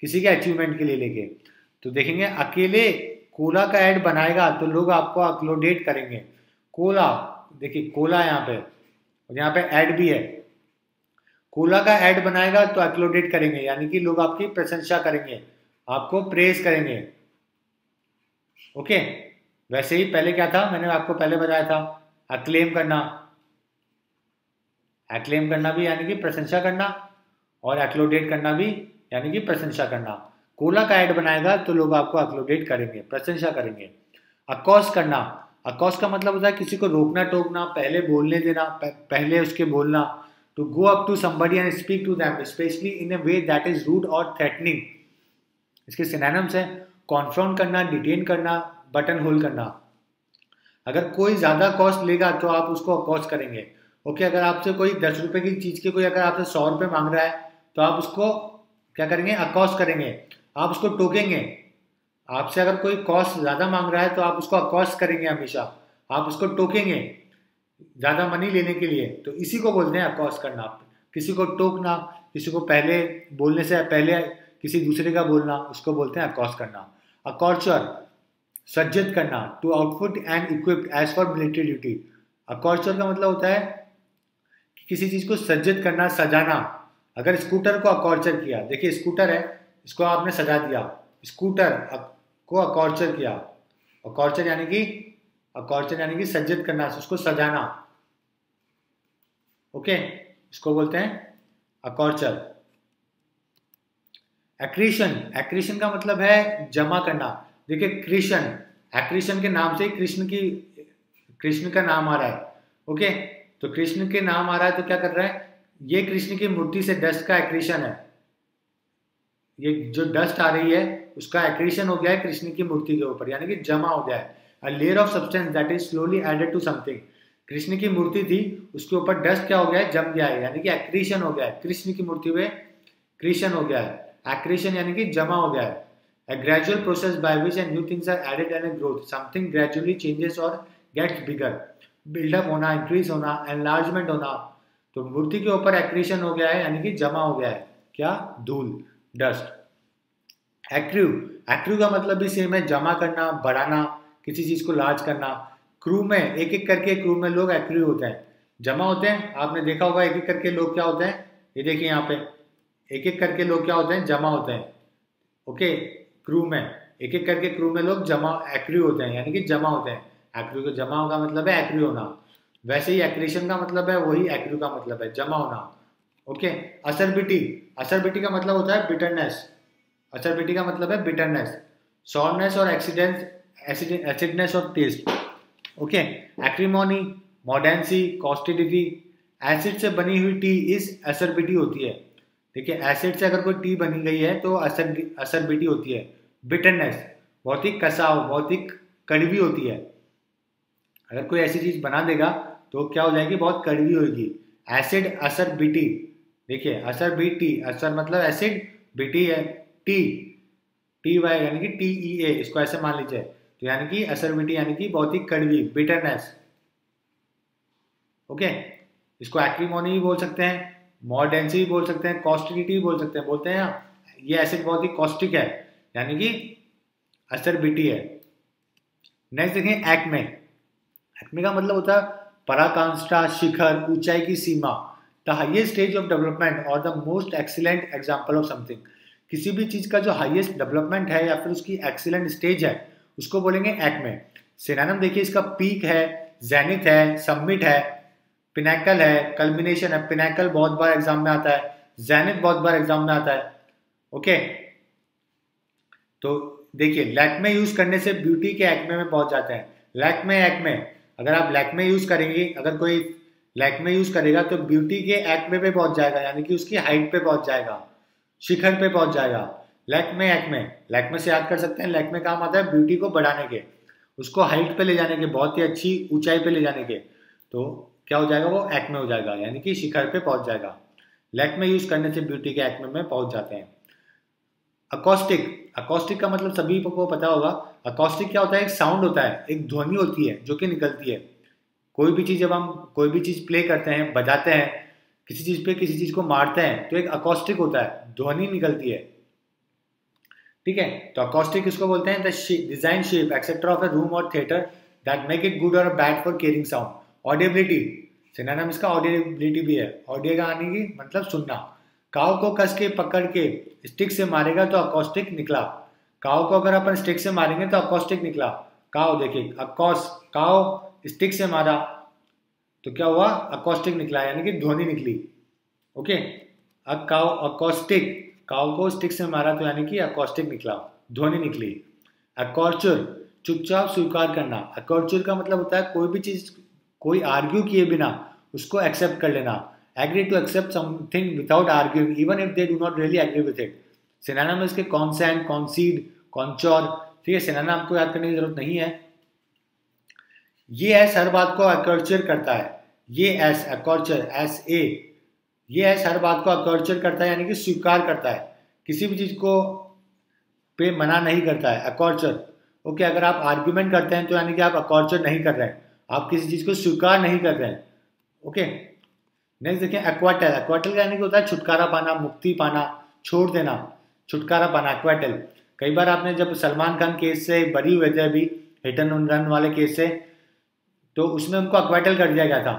किसी के अचीवमेंट के लिए लेके। तो देखेंगे अकेले कोला का ऐड बनाएगा तो लोग आपको अक्लोडेट करेंगे। कोला, देखिए कोला यहाँ पे, और यहाँ पे ऐड भी है। कोला का ऐड बनाएगा तो अक्लोडेट करेंगे, यानी कि लोग आपकी प्रशंसा करेंगे, आपको प्रेज करेंगे। ओके, वैसे ही पहले क्या था, मैंने आपको पहले बताया था, अक्लेम करना। अक्लेम करना भी यानी कि प्रशंसा करना, और अक्लोडेट करना भी यानी कि प्रशंसा करना। कोला का ऐड बनाएगा तो लोग आपको अक्लोडेट करेंगे, प्रशंसा करेंगे। अकॉस करना, अकॉस का मतलब होता है किसी को रोकना टोकना, पहले बोलने देना, पहले उसके बोलना। To go up to somebody and speak to them specially in a way that is rude और थ्रेटनिंग। इसके सिनोनिम्स है कॉन्फ्रॉन्ट करना, डिटेन करना, बटन होल करना। अगर कोई ज्यादा कॉस्ट लेगा तो आप उसको अकॉस करेंगे। ओके, अगर आपसे कोई 10 रुपए की चीज के कोई अगर आपसे 100 रुपए मांग रहा है तो आप उसको क्या करेंगे, अकॉस करेंगे, आप उसको टोकेंगे। आपसे अगर कोई कॉस्ट ज्यादा मांग रहा है तो आप उसको अकॉस करेंगे, हमेशा आप उसको टोकेंगे ज्यादा मनी लेने के लिए। तो इसी को बोलते हैं अकॉस करना, किसी को टोकना, किसी को पहले बोलने से पहले किसी दूसरे का बोलना, उसको बोलते हैं अकॉस करना। अकॉर्चर, सज्जित करना, to outfit and equipped as for military duty. Accoutre का मतलब होता है कि किसी चीज को सज्जित करना, सजाना। अगर स्कूटर को अकॉर्चर किया, देखिए स्कूटर है, इसको आपने सजा दिया, स्कूटर को अकॉर्चर किया। अकॉर्चर यानी कि सज्जित करना, उसको सजाना। ओके, इसको बोलते हैं अकॉर्चर। एक्रीशन, एक्रीशन का मतलब है जमा करना। देखिए कृष्ण, एक्रीशन के नाम से कृष्ण का नाम आ रहा है। ओके, तो कृष्ण के नाम आ रहा है तो क्या कर रहा है, ये कृष्ण की मूर्ति से डस्ट का एक्रीशन है। ये जो डस्ट आ रही है उसका एक्रीशन हो गया है कृष्ण की मूर्ति के ऊपर, यानी कि जमा हो गया है। A layer of substance that is slowly added to something. Krishna की मूर्ति थी, उसके ऊपर डस्ट क्या हो गया है, जम गया है, यानी कि एक्रीशन हो गया है। कृष्ण की मूर्ति में क्रीशन हो गया है, एक्रीशन यानी कि जमा हो गया है। A gradual process by which new things are added and a growth. Something gradually changes or gets bigger. Build up होना, increase होना, enlargement होना। तो मूर्ति के ऊपर एक्रीशन हो गया है, यानी कि जमा हो गया है। क्या? धूल, डस्ट। एक्रू, एक्रू का मतलब भी सेम है, जमा करना, बढ़ाना, किसी चीज को लार्ज करना। क्रू में एक एक करके क्रू में लोग एक्रू होते हैं, जमा होते हैं। आपने देखा होगा एक एक करके लोग क्या होते हैं, ये देखिए यहाँ पे एक एक करके लोग क्या होते हैं, जमा होते हैं। ओके, क्रू में एक एक करके क्रू में लोग जमा एक्रू होते हैं, यानी कि जमा होते हैं। एक्रू को जमा होगा मतलब है एक्रू होना। वैसे ही एक्रीशन का मतलब है वही एक्रू का मतलब है, जमा होना। ओके, असरबिटी, असरबिटी का मतलब होता है बिटरनेस। असरबिटी का मतलब है बिटरनेस, सॉरनेस और एसिडनेस ऑफ टेस्ट। ओके, एक्रीमोनी, मॉडेंसी, कॉस्टिडिटी। एसिड से बनी हुई टी इस असरबिटी होती है। देखिए एसिड से अगर कोई टी बनी गई है तो असरबिटी होती है। बिटरनेस, बहुत ही कसाव, बहुत ही कड़वी होती है। अगर कोई ऐसी चीज बना देगा तो क्या हो जाएगी, बहुत कड़वी होगी। एसिड, असरबिटी। देखिए असरबिटी, असर मतलब एसिड, बिटी है टी, टी वाई यानी कि टी ई ए, इसको ऐसे मान लीजिए। तो यानी कि असरबिटी यानी कि बहुत ही कड़वी, बिटरनेस। ओके, इसको एक्रीमोनी भी बोल सकते हैं, मॉर्डेंसी भी बोल सकते हैं, कॉस्टिडिटी भी बोल सकते हैं। बोलते हैं ये एसिड बहुत ही कॉस्टिक है, यानी कि असरबिटी है। नेक्स्ट देखें एक्मे। एक्मे का मतलब होता है पराकाष्ठा, शिखर, ऊंचाई की सीमा। The highest stage of development or the most excellent example of something. किसी भी चीज का जो हाईएस्ट डेवलपमेंट है या फिर उसकी एक्सीलेंट स्टेज है उसको बोलेंगे एक्मे। सिनोनिम देखिए इसका पीक है, जेनिथ है, सबमिट है, पिनैकल है, कल्मिनेशन है। पिनैकल बहुत बार एग्जाम में आता है, जेनिथ बहुत बार एग्जाम में आता है। ओके, तो देखिए लैक्मे यूज करने से ब्यूटी के एक्मे में पहुंच जाते हैं। लैक्मे एक्मे, अगर आप लैक्मे यूज करेंगे, अगर कोई लैक्मे यूज करेगा तो ब्यूटी के एक्मे पे पहुंच जाएगा, यानी कि उसकी हाइट पे पहुंच जाएगा, शिखर पे पहुंच जाएगा। लैक्मे एक्मे, लैक्मे से याद कर सकते हैं, लैक्मे काम आता है ब्यूटी को बढ़ाने के, उसको हाइट पे ले जाने के, बहुत ही अच्छी ऊंचाई पे ले जाने के। तो क्या हो जाएगा, वो एक्मे हो जाएगा, यानी कि शिखर पे पहुंच जाएगा। लैक्मे यूज करने से ब्यूटी के एक्मे में पहुंच जाते हैं। अकॉस्टिक, अकॉस्टिक का मतलब सभी को पता होगा। अकॉस्टिक क्या होता है, एक साउंड होता है, एक ध्वनि होती है जो कि निकलती है। कोई भी चीज, जब हम कोई भी चीज प्ले करते हैं, बजाते हैं, किसी चीज पे किसी चीज को मारते हैं, तो एक अकॉस्टिक होता है, ध्वनि निकलती है। ठीक है, तो अकॉस्टिक किसको बोलते हैं, the design, shape, etcetera of a room or theatre that make it good or bad for carrying sound. Audibility, synonym इसका ऑडियबिलिटी भी है। ऑडियो का आने की मतलब सुनना। काव को कस के पकड़ के स्टिक से मारेगा तो अकॉस्टिक निकला। काव को अगर अपन स्टिक से मारेंगे तो अकॉस्टिक निकला। काव देखिए, काव स्टिक से मारा तो क्या हुआ, अकॉस्टिक निकला, यानी कि ध्वनि निकली। ओके, अब काव अकॉस्टिक, काव को स्टिक से मारा तो यानी कि अकॉस्टिक निकला, ध्वनि निकली। अकॉर्चर, चुपचाप स्वीकार करना। अकॉर्चर का मतलब होता है कोई भी चीज, कोई आर्ग्यू किए बिना उसको एक्सेप्ट कर लेना। Agree to accept something without arguing even if they do not really agree with it. Synonym इसके कॉन्सेंट, कॉन्सीड, कॉन्चोर। ठीक है, सिनोनिम आपको याद करने की जरूरत नहीं है। ये एस हर बात को अकॉर्चर करता है। ये एस, अकॉर्चर, एस ए, ये एस हर बात को अकॉर्चर करता है, यानी कि स्वीकार करता है, किसी भी चीज को पे मना नहीं करता है, अकॉर्चर। ओके, अगर आप आर्ग्यूमेंट करते हैं तो यानी कि आप अकॉर्चर नहीं कर रहे हैं, आप किसी चीज को स्वीकार नहीं कर रहे हैं। ओके, नेक्स्ट देखिए एक्वाटल। एक्वाटल यानी कि होता है छुटकारा पाना, मुक्ति पाना, छोड़ देना, छुटकारा पाना, एक्वाटल। कई बार आपने, जब सलमान खान केस से बरी हुए थे अभी, हिट एंड रन वाले केस से, तो उसमें उनको एक्वाटल कर दिया गया था।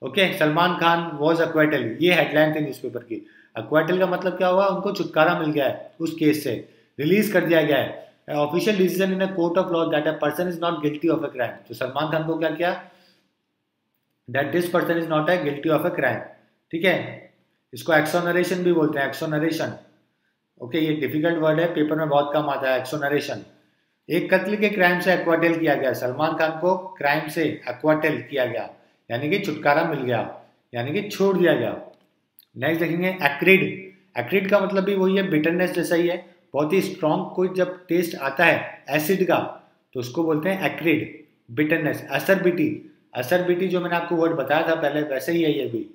ओके, सलमान खान वॉज एक्वाटल, ये हेडलाइन थी न्यूज़पेपर की। एक्वाटल का मतलब क्या हुआ, उनको छुटकारा मिल गया है उस केस से, रिलीज कर दिया गया है। Official decision in a court of law that a person is not guilty of a crime. तो सलमान खान को क्या किया, that this person is not a guilty of a crime. ठीक है, इसको एक्सोनरेशन भी बोलते हैं, एक्सोनरेशन। ओके, ये डिफिकल्ट वर्ड है, पेपर में बहुत कम आता है, एक्सोनरेशन। एक कत्ल के क्राइम से एक्वाटेल किया गया, सलमान खान को क्राइम से एक्वाटेल किया गया, यानी कि छुटकारा मिल गया, यानी कि छोड़ दिया गया। नेक्स्ट देखेंगे एक्रिड। एक्रिड का मतलब भी वही है, बिटरनेस जैसा ही है, बहुत ही स्ट्रॉन्ग कोई जब टेस्ट आता है एसिड का तो उसको बोलते हैं एक्रिड, बिटरनेस। असरबिटी, असरबिटी जो मैंने आपको वर्ड बताया था पहले वैसे ही है ये भी।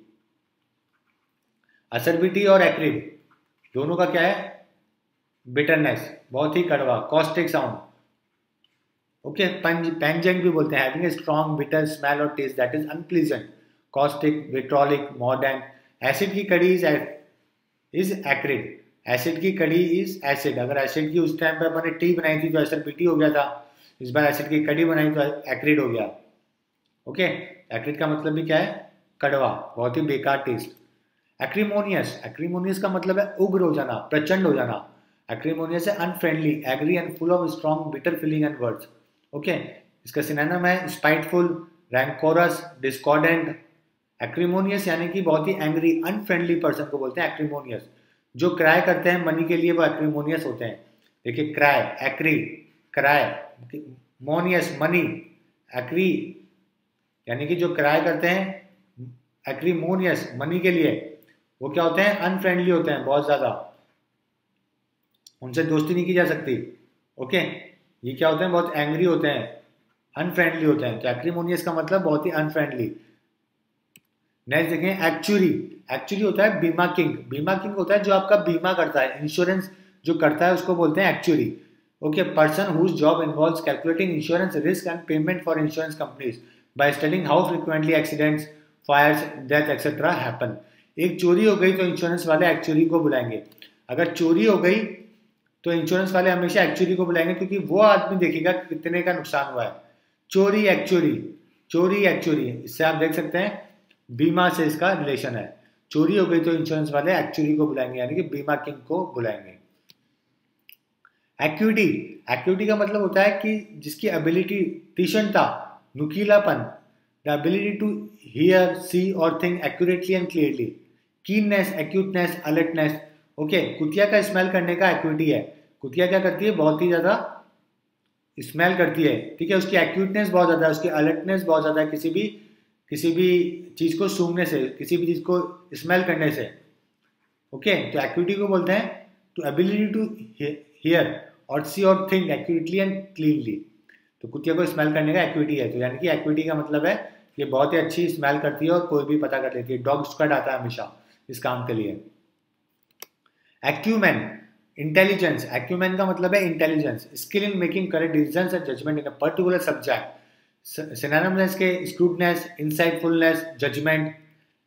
असरबिटी और एक्रिड दोनों का क्या है, बिटरनेस, बहुत ही कड़वा, कॉस्टिक साउंड। ओके, पेंजेंट भी बोलते हैं, having a strong bitter smell or taste that is unpleasant, caustic, vitriolic, मॉडर्न। एसिड की कड़ी इज एक्रिड, एसिड की कड़ी इज एसिड। अगर एसिड की उस टाइम पे अपने टी बनाई थी तो एसिडिटी हो गया था, इस बार एसिड की कड़ी बनाई तो एक्रिड हो गया। ओके, एक्रिड का मतलब भी क्या है, कड़वा, बहुत ही बेकार टेस्ट। एक्रीमोनियस, एक्रीमोनियस का मतलब है उग्र हो जाना, प्रचंड हो जाना। एक्रीमोनियस है unfriendly, angry and full of strong bitter feeling and words. Okay, इसका सिनोनिम है स्पाइटफुल, रैंकोरस, डिस्कॉर्डेंट। एक्रीमोनियस यानी कि बहुत ही एंग्री, अनफ्रेंडली पर्सन को बोलते हैं एक्रीमोनियस। जो क्राई करते हैं मनी के लिए वो एक्रीमोनियस होते हैं। देखिए, क्राई, एक्री, क्राई, मोनियस, मनी, एक्री, यानी कि जो क्राई करते हैं एक्रीमोनियस, मनी के लिए, वो क्या होते हैं, अनफ्रेंडली होते हैं बहुत ज्यादा, उनसे दोस्ती नहीं की जा सकती। ओके, ये क्या होते हैं, बहुत एंग्री होते हैं, अनफ्रेंडली होते हैं। तो एक्रीमोनियस का मतलब बहुत ही अनफ्रेंडली। नेक्स्ट देखें एक्चुअली। एक्चुअली होता है बीमा किंग, बीमा किंग होता है जो आपका बीमा करता है, इंश्योरेंस जो करता है उसको बोलते हैं actually. Okay, person whose job involves calculating insurance risk and payment for insurance companies by studying how frequently accidents, fires, death etcetera happen. एक चोरी हो गई तो इंश्योरेंस वाले एक्चुअली को बुलाएंगे। अगर चोरी हो गई तो इंश्योरेंस वाले हमेशा एक्चुअली को बुलाएंगे, क्योंकि वो आदमी देखेगा कितने का नुकसान हुआ है। चोरी एक्चुअली, चोरी एक्चुअली, इससे आप देख सकते हैं बीमा से इसका रिलेशन है। चोरी हो गई तो इंश्योरेंस वाले एक्चुअली को बुलाएंगे, यानी कि बीमा किंग को बुलाएंगे। एक्यूटी, एक्यूटी का मतलब होता है कि जिसकी एबिलिटी, तीक्ष्णता, नुकीलापन, द एबिलिटी टू हियर, सी और think accurately and clearly. Keenness, acuteness, alertness. Okay, कुतिया का स्मेल करने का एक्यूटी है। कुतिया क्या करती है, बहुत ही ज्यादा स्मेल करती है, ठीक है। उसकी एक्यूटनेस बहुत ज्यादा है, उसकी अलर्टनेस बहुत ज्यादा है किसी भी चीज को सूंघने से, किसी भी चीज को स्मेल करने से। ओके, तो एक्यूटी को बोलते हैं टू एबिलिटी टू हियर और सी और थिंक एक्यूरेटली एंड क्लीनली। तो कुतिया को स्मेल करने का एक्यूटी है। तो यानी कि एक्यूटी का मतलब है ये बहुत ही अच्छी स्मेल करती है और कोई भी पता कर लेती है। डॉग स्क्वाड आता है हमेशा इस काम के लिए। Acumen, intelligence. एक्यूमेन का मतलब है intelligence, skill in making correct decisions and judgement in a particular subject. Synonyms के shrewdness, insightfulness, judgement.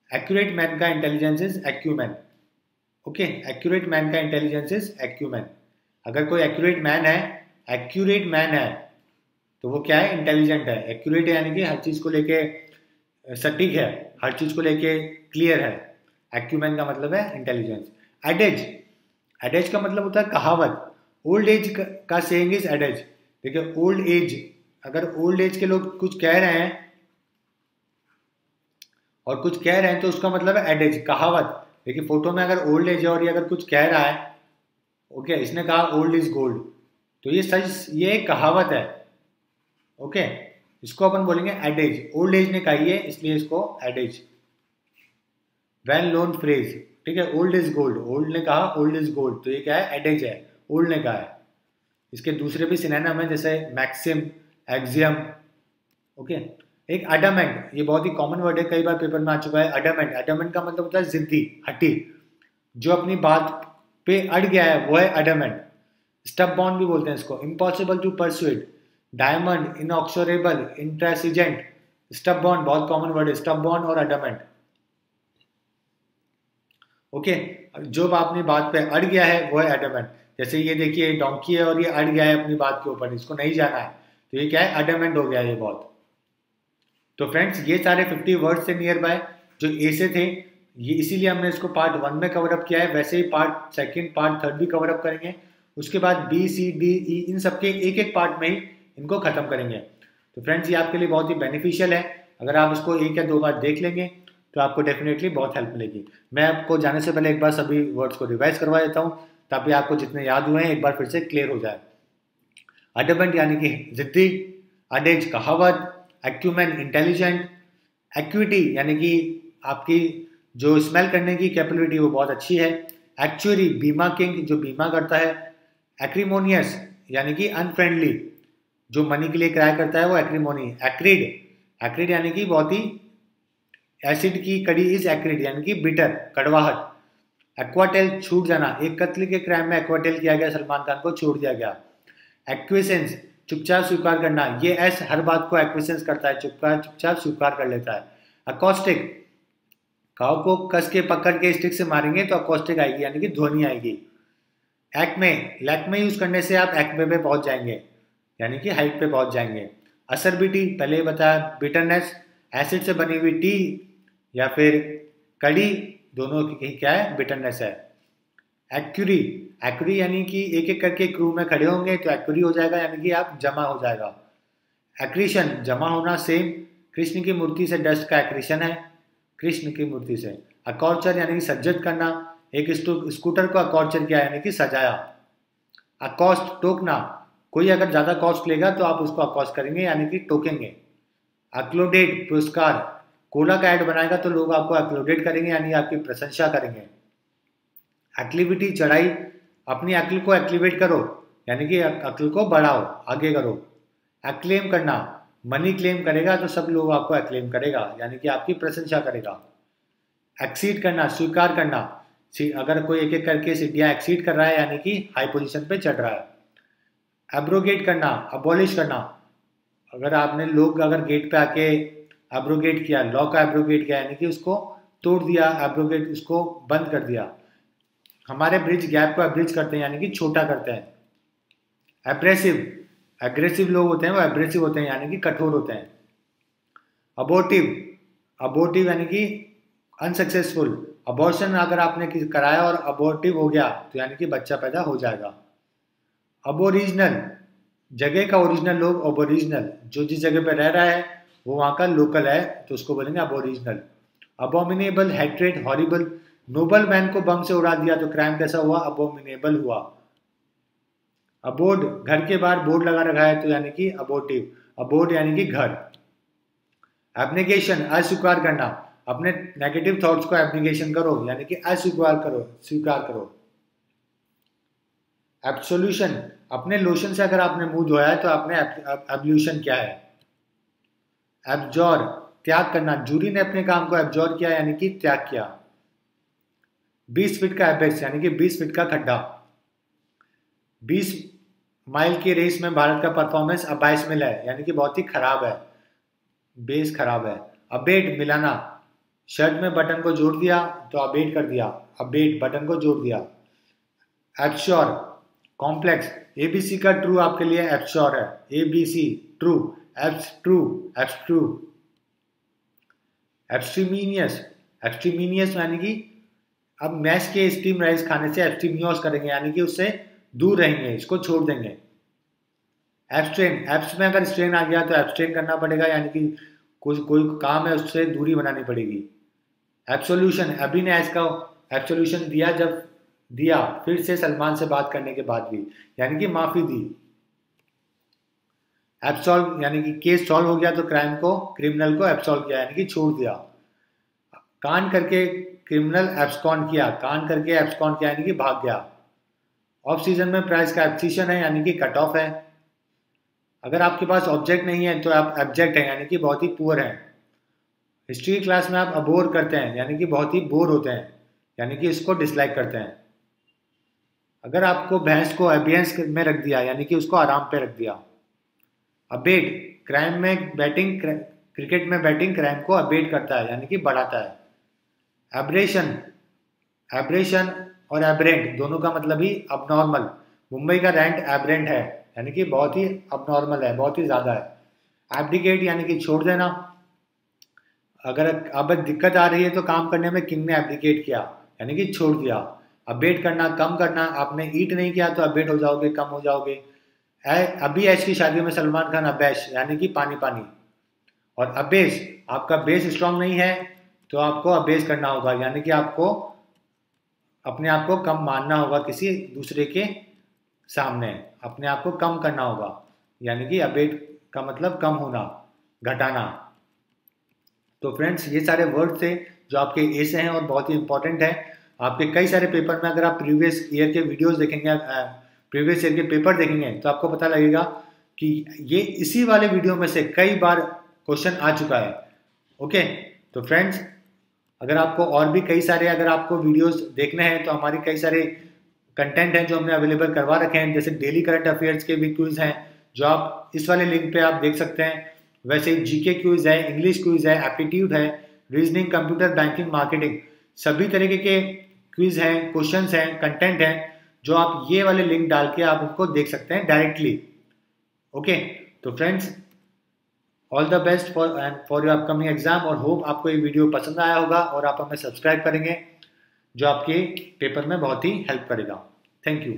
Accurate man का intelligence is acumen. Okay, accurate man का इंटेलिजेंस इज एक्यूमेन। अगर कोई एक्यूरेट मैन है तो वो क्या है, इंटेलिजेंट है। एक्यूरेट यानी कि हर चीज को लेके सटीक है, हर चीज को लेके क्लियर है। एक्यूमेन का मतलब है इंटेलिजेंस। एडेज, एडेज का मतलब होता है कहावत। ओल्ड एज का सेइंग इज एडेज। देखिए ओल्ड एज, अगर ओल्ड एज के लोग कुछ कह रहे हैं तो उसका मतलब है एडेज, कहावत। देखिए फोटो में अगर ओल्ड एज है और ये अगर कुछ कह रहा है, ओके, इसने कहा ओल्ड इज गोल्ड, तो ये सच, ये एक कहावत है। ओके, इसको अपन बोलेंगे एडेज। ओल्ड एज ने कही है इसलिए इसको एडेज। वेल नोन फ्रेज, ठीक है, ओल्ड इज गोल्ड, ओल्ड ने कहा ओल्ड इज गोल्ड, तो ये क्या है, एडेज है, ओल्ड ने कहा है। इसके दूसरे भी सिनोनिम है जैसे मैक्सिम, एक्सियम। ओके, एक अडमेंट, ये बहुत ही कॉमन वर्ड है, कई बार पेपर में आ चुका है। अडमेंट, अडमेंट का मतलब होता है जिद्दी, हठी, जो अपनी बात पे अड़ गया है वो है अडमेंट। स्टब बॉन्ड भी बोलते हैं इसको। Impossible to persuade, adamant, inexorable, intransigent. Stubborn बहुत कॉमन वर्ड है, स्टब बॉन्ड और अडमेंट। ओके, जो अपनी बात पे अड़ गया है वो है एडमेंट। जैसे ये देखिए डोंकी है और ये अड़ गया है अपनी बात के ऊपर, इसको नहीं जाना है, तो ये क्या है, एडमेंट हो गया ये बहुत। तो फ्रेंड्स ये सारे 50 वर्ड्स से नियर बाय जो ए से थे, ये इसीलिए हमने इसको पार्ट 1 में कवर अप किया है। वैसे ही पार्ट सेकंड, पार्ट थर्ड भी कवर अप करेंगे। उसके बाद बी, सी, डी, ई, इन सबके एक एक पार्ट में ही इनको खत्म करेंगे। तो फ्रेंड्स ये आपके लिए बहुत ही बेनिफिशियल है। अगर आप इसको 1 या 2 बार देख लेंगे तो आपको डेफिनेटली बहुत हेल्प मिलेगी। मैं आपको जाने से पहले एक बार सभी वर्ड्स को रिवाइज करवा देता हूँ ताकि आपको जितने याद हुए हैं एक बार फिर से क्लियर हो जाए। अडमेंट यानी कि जिद्दी, अडेज कहावत, एक्यूमेन इंटेलिजेंट, एक्विटी यानी कि आपकी जो स्मेल करने की कैपेबिलिटी वो बहुत अच्छी है। एक्चुअरी, बीमा किंग, जो बीमा करता है। एक्रीमोनियस यानी कि अनफ्रेंडली, जो मनी के लिए क्राई करता है वो एक्रीमोनी। एक्रिड, एक्रिड यानी कि बहुत ही एसिड की कड़ी इज एक्रिड यानी कि बिटर, कड़वाहट। एक्वाटेल, छूट जाना, एक कत्ल के क्राइम में एक्वाटेल किया गया, सलमान खान को छोड़ दिया गया। एक्विसेंस, चुपचाप स्वीकार करना, ये एस हर बात को एक्विसेंस करता है, चुपचाप स्वीकार कर लेता है। अकॉस्टिक, काव को कस के पकड़ के स्टिक से मारेंगे तो अकॉस्टिक आएगी यानी कि ध्वनि आएगी। एक्मे, लैक्मे यूज करने से आप एक्मे पे पहुंच जाएंगे यानी कि हाइट पे पहुंच जाएंगे। असरबिटी, पहले ही बताया, बिटरनेस, एसिड से बनी हुई टी या फिर कड़ी, दोनों की क्या है, बिटरनेस है। एक्यूरी, एक्यूरी यानी कि एक एक करके क्रू में खड़े होंगे तो एक्यूरी हो जाएगा यानी कि आप जमा हो जाएगा। एक्रीशन, जमा होना, सेम, कृष्ण की मूर्ति से डस्ट का एक्रीशन है, कृष्ण की मूर्ति से। अकॉर्चर यानी कि सज्जत करना, एक स्कूटर को अकॉर्चर किया यानी कि सजाया। अकॉस्ट, टोकना, कोई अगर ज्यादा कॉस्ट लेगा तो आप उसको अकॉस्ट करेंगे यानी कि टोकेंगे। अक्लोडेट, पुरस्कार, कोला का ऐड बनाएगा तो लोग आपको अक्लोडेट करेंगे यानी आपकी प्रशंसा करेंगे। एक्टिविटी, चढ़ाई, अपनी अक्ल को एक्टिवेट करो यानी कि अक्ल को बढ़ाओ, आगे करो। एक्लेम करना, मनी क्लेम करेगा तो सब लोग आपको एक्लेम करेगा यानी कि आपकी प्रशंसा करेगा। एक्सीड करना, स्वीकार करना, अगर कोई एक एक करके सीढ़ियां एक्सीड कर रहा है यानी कि हाई पोजीशन पे चढ़ रहा है। एब्रोगेट करना, अबॉलिश करना, अगर आपने लोग अगर गेट पे आके एब्रोगेट किया, लॉ का एब्रोगेट किया यानी कि उसको तोड़ दिया, एब्रोगेट उसको बंद कर दिया। हमारे ब्रिज गैप को एब्रिज करते हैं यानी कि छोटा करते हैं। एब्रेसिव, एग्रेसिव लोग होते हैं वो एब्रेसिव होते हैं यानी कि कठोर होते हैं। अबोर्टिव, अबोर्टिव यानी कि अनसक्सेसफुल, अबॉर्शन अगर आपने कराया और अबोर्टिव हो गया तो यानी कि बच्चा पैदा हो जाएगा। अबोरिजिनल, जगह का ओरिजिनल लोग, अबोरिजिनल, जो जिस जगह पे रह रहा है वो वहाँ का लोकल है तो उसको बोलेंगे Aboriginal. Abominable, hatred, horrible, noble man को बम से उड़ा दिया तो क्राइम कैसा हुआ? अबोमिनेबल हुआ। अबोर्ड, घर के बाहर बोर्ड लगा रखा है तो यानी कि अबोर्टिव। अबोर्ड यानी कि घर। एब्निगेशन, अस्वीकार करना, अपने नेगेटिव थॉट्स को एब्निगेशन करो यानी कि अस्वीकार करो, स्वीकार करो। एब्सोल्यूशन, अपने लोशन से अगर आपने मुंह धोया है तो आपने एब्ल्यूशन किया है। एब्जॉर, त्याग करना, जूरी ने अपने काम को एब्जॉर किया यानी कि त्याग किया। 20 फीट का एबेक्स यानी कि 20 फीट का खड्डा। 20 माइल की रेस में भारत का परफॉर्मेंस अबाइसमिल है यानी कि बहुत ही खराब है, बेस खराब है। अबेट, मिलाना, शर्ट में बटन को जोड़ दिया तो अबेट कर दिया, अबेट बटन को जोड़ दिया। एब्श्योर, कॉम्प्लेक्स, एबीसी का ट्रू आपके लिए एब्श्योर है, ABC true, abs true, abs true. Abstemious, abstemious यानी कि अब मैश के स्टीम राइस खाने से एब्स्ट्रीमियोस करेंगे यानी कि उससे दूर रहेंगे, इसको छोड़ देंगे। एब्स्ट्रेन, एब्स में अगर स्ट्रेन आ गया तो एब्स्ट्रेन करना पड़ेगा यानी कि कोई काम है उससे दूरी बनानी पड़ेगी। एब्सोल्यूशन, अभी ने इसका एब्सोल्यूशन दिया, जब दिया फिर से सलमान से बात करने के बाद भी यानी कि माफी दी। एब्सॉल्व यानी कि केस सॉल्व हो गया तो क्राइम को, क्रिमिनल को एब्सॉल्व किया यानी कि छोड़ दिया। कान करके क्रिमिनल एब्सकॉन्ड किया, कान करके एब्सकॉन्ड किया यानी कि भाग गया। ऑफ सीजन में प्राइस का एब्सिशन है यानी कि कट ऑफ है। अगर आपके पास ऑब्जेक्ट नहीं है तो आप एब्जेक्ट हैं यानी कि बहुत ही पुअर हैं। हिस्ट्री क्लास में आप अबोर करते हैं यानी कि बहुत ही बोर होते हैं यानी कि इसको डिसलाइक करते हैं। अगर आपको भैंस को एबियंस में रख दिया यानी कि उसको आराम पे रख दिया। अबेट, क्राइम में बैटिंग, क्रिकेट में बैटिंग क्राइम को अबेट करता है यानी कि बढ़ाता है। एब्रेशन, एब्रेशन और एबरेंट दोनों का मतलब ही अबनॉर्मल। मुंबई का रेंट एबरेंट है यानी कि बहुत ही अबनॉर्मल है, बहुत ही ज़्यादा है। एब्डिकेट यानी कि छोड़ देना, अगर अब दिक्कत आ रही है तो काम करने में किंग ने एब्डिकेट किया यानी कि छोड़ दिया। अबेट करना, कम करना, आपने ईट नहीं किया तो अबेट हो जाओगे, कम हो जाओगे। अभी ऐश की शादियों में सलमान खान अबैश यानी कि पानी पानी। और अबेस, आपका बेस स्ट्रांग नहीं है तो आपको अबेस करना होगा यानी कि आपको अपने आप को कम मानना होगा, किसी दूसरे के सामने अपने आप को कम करना होगा यानी कि अबेट का मतलब कम होना, घटाना। तो फ्रेंड्स ये सारे वर्ड थे जो आपके ए से हैं और बहुत ही इंपॉर्टेंट है। आपके कई सारे पेपर में अगर आप प्रीवियस ईयर के वीडियोस देखेंगे, प्रीवियस ईयर के पेपर देखेंगे तो आपको पता लगेगा कि ये इसी वाले वीडियो में से कई बार क्वेश्चन आ चुका है। ओके, तो फ्रेंड्स अगर आपको और भी कई सारे अगर आपको वीडियोस देखने हैं तो हमारी कई सारे कंटेंट हैं जो हमने अवेलेबल करवा रखे हैं, जैसे डेली करंट अफेयर्स के भी क्विज हैं जो आप इस वाले लिंक पे आप देख सकते हैं। वैसे ही जीके क्विज है, इंग्लिश क्विज है, एप्टीट्यूड है, रीजनिंग, कंप्यूटर, बैंकिंग, मार्केटिंग, सभी तरीके के क्विज हैं, क्वेश्चंस हैं, कंटेंट हैं जो आप ये वाले लिंक डाल के आप उनको देख सकते हैं डायरेक्टली। ओके, तो friends all the best for your upcoming exam और होप आपको ये वीडियो पसंद आया होगा और आप हमें सब्सक्राइब करेंगे जो आपके पेपर में बहुत ही हेल्प करेगा। Thank you.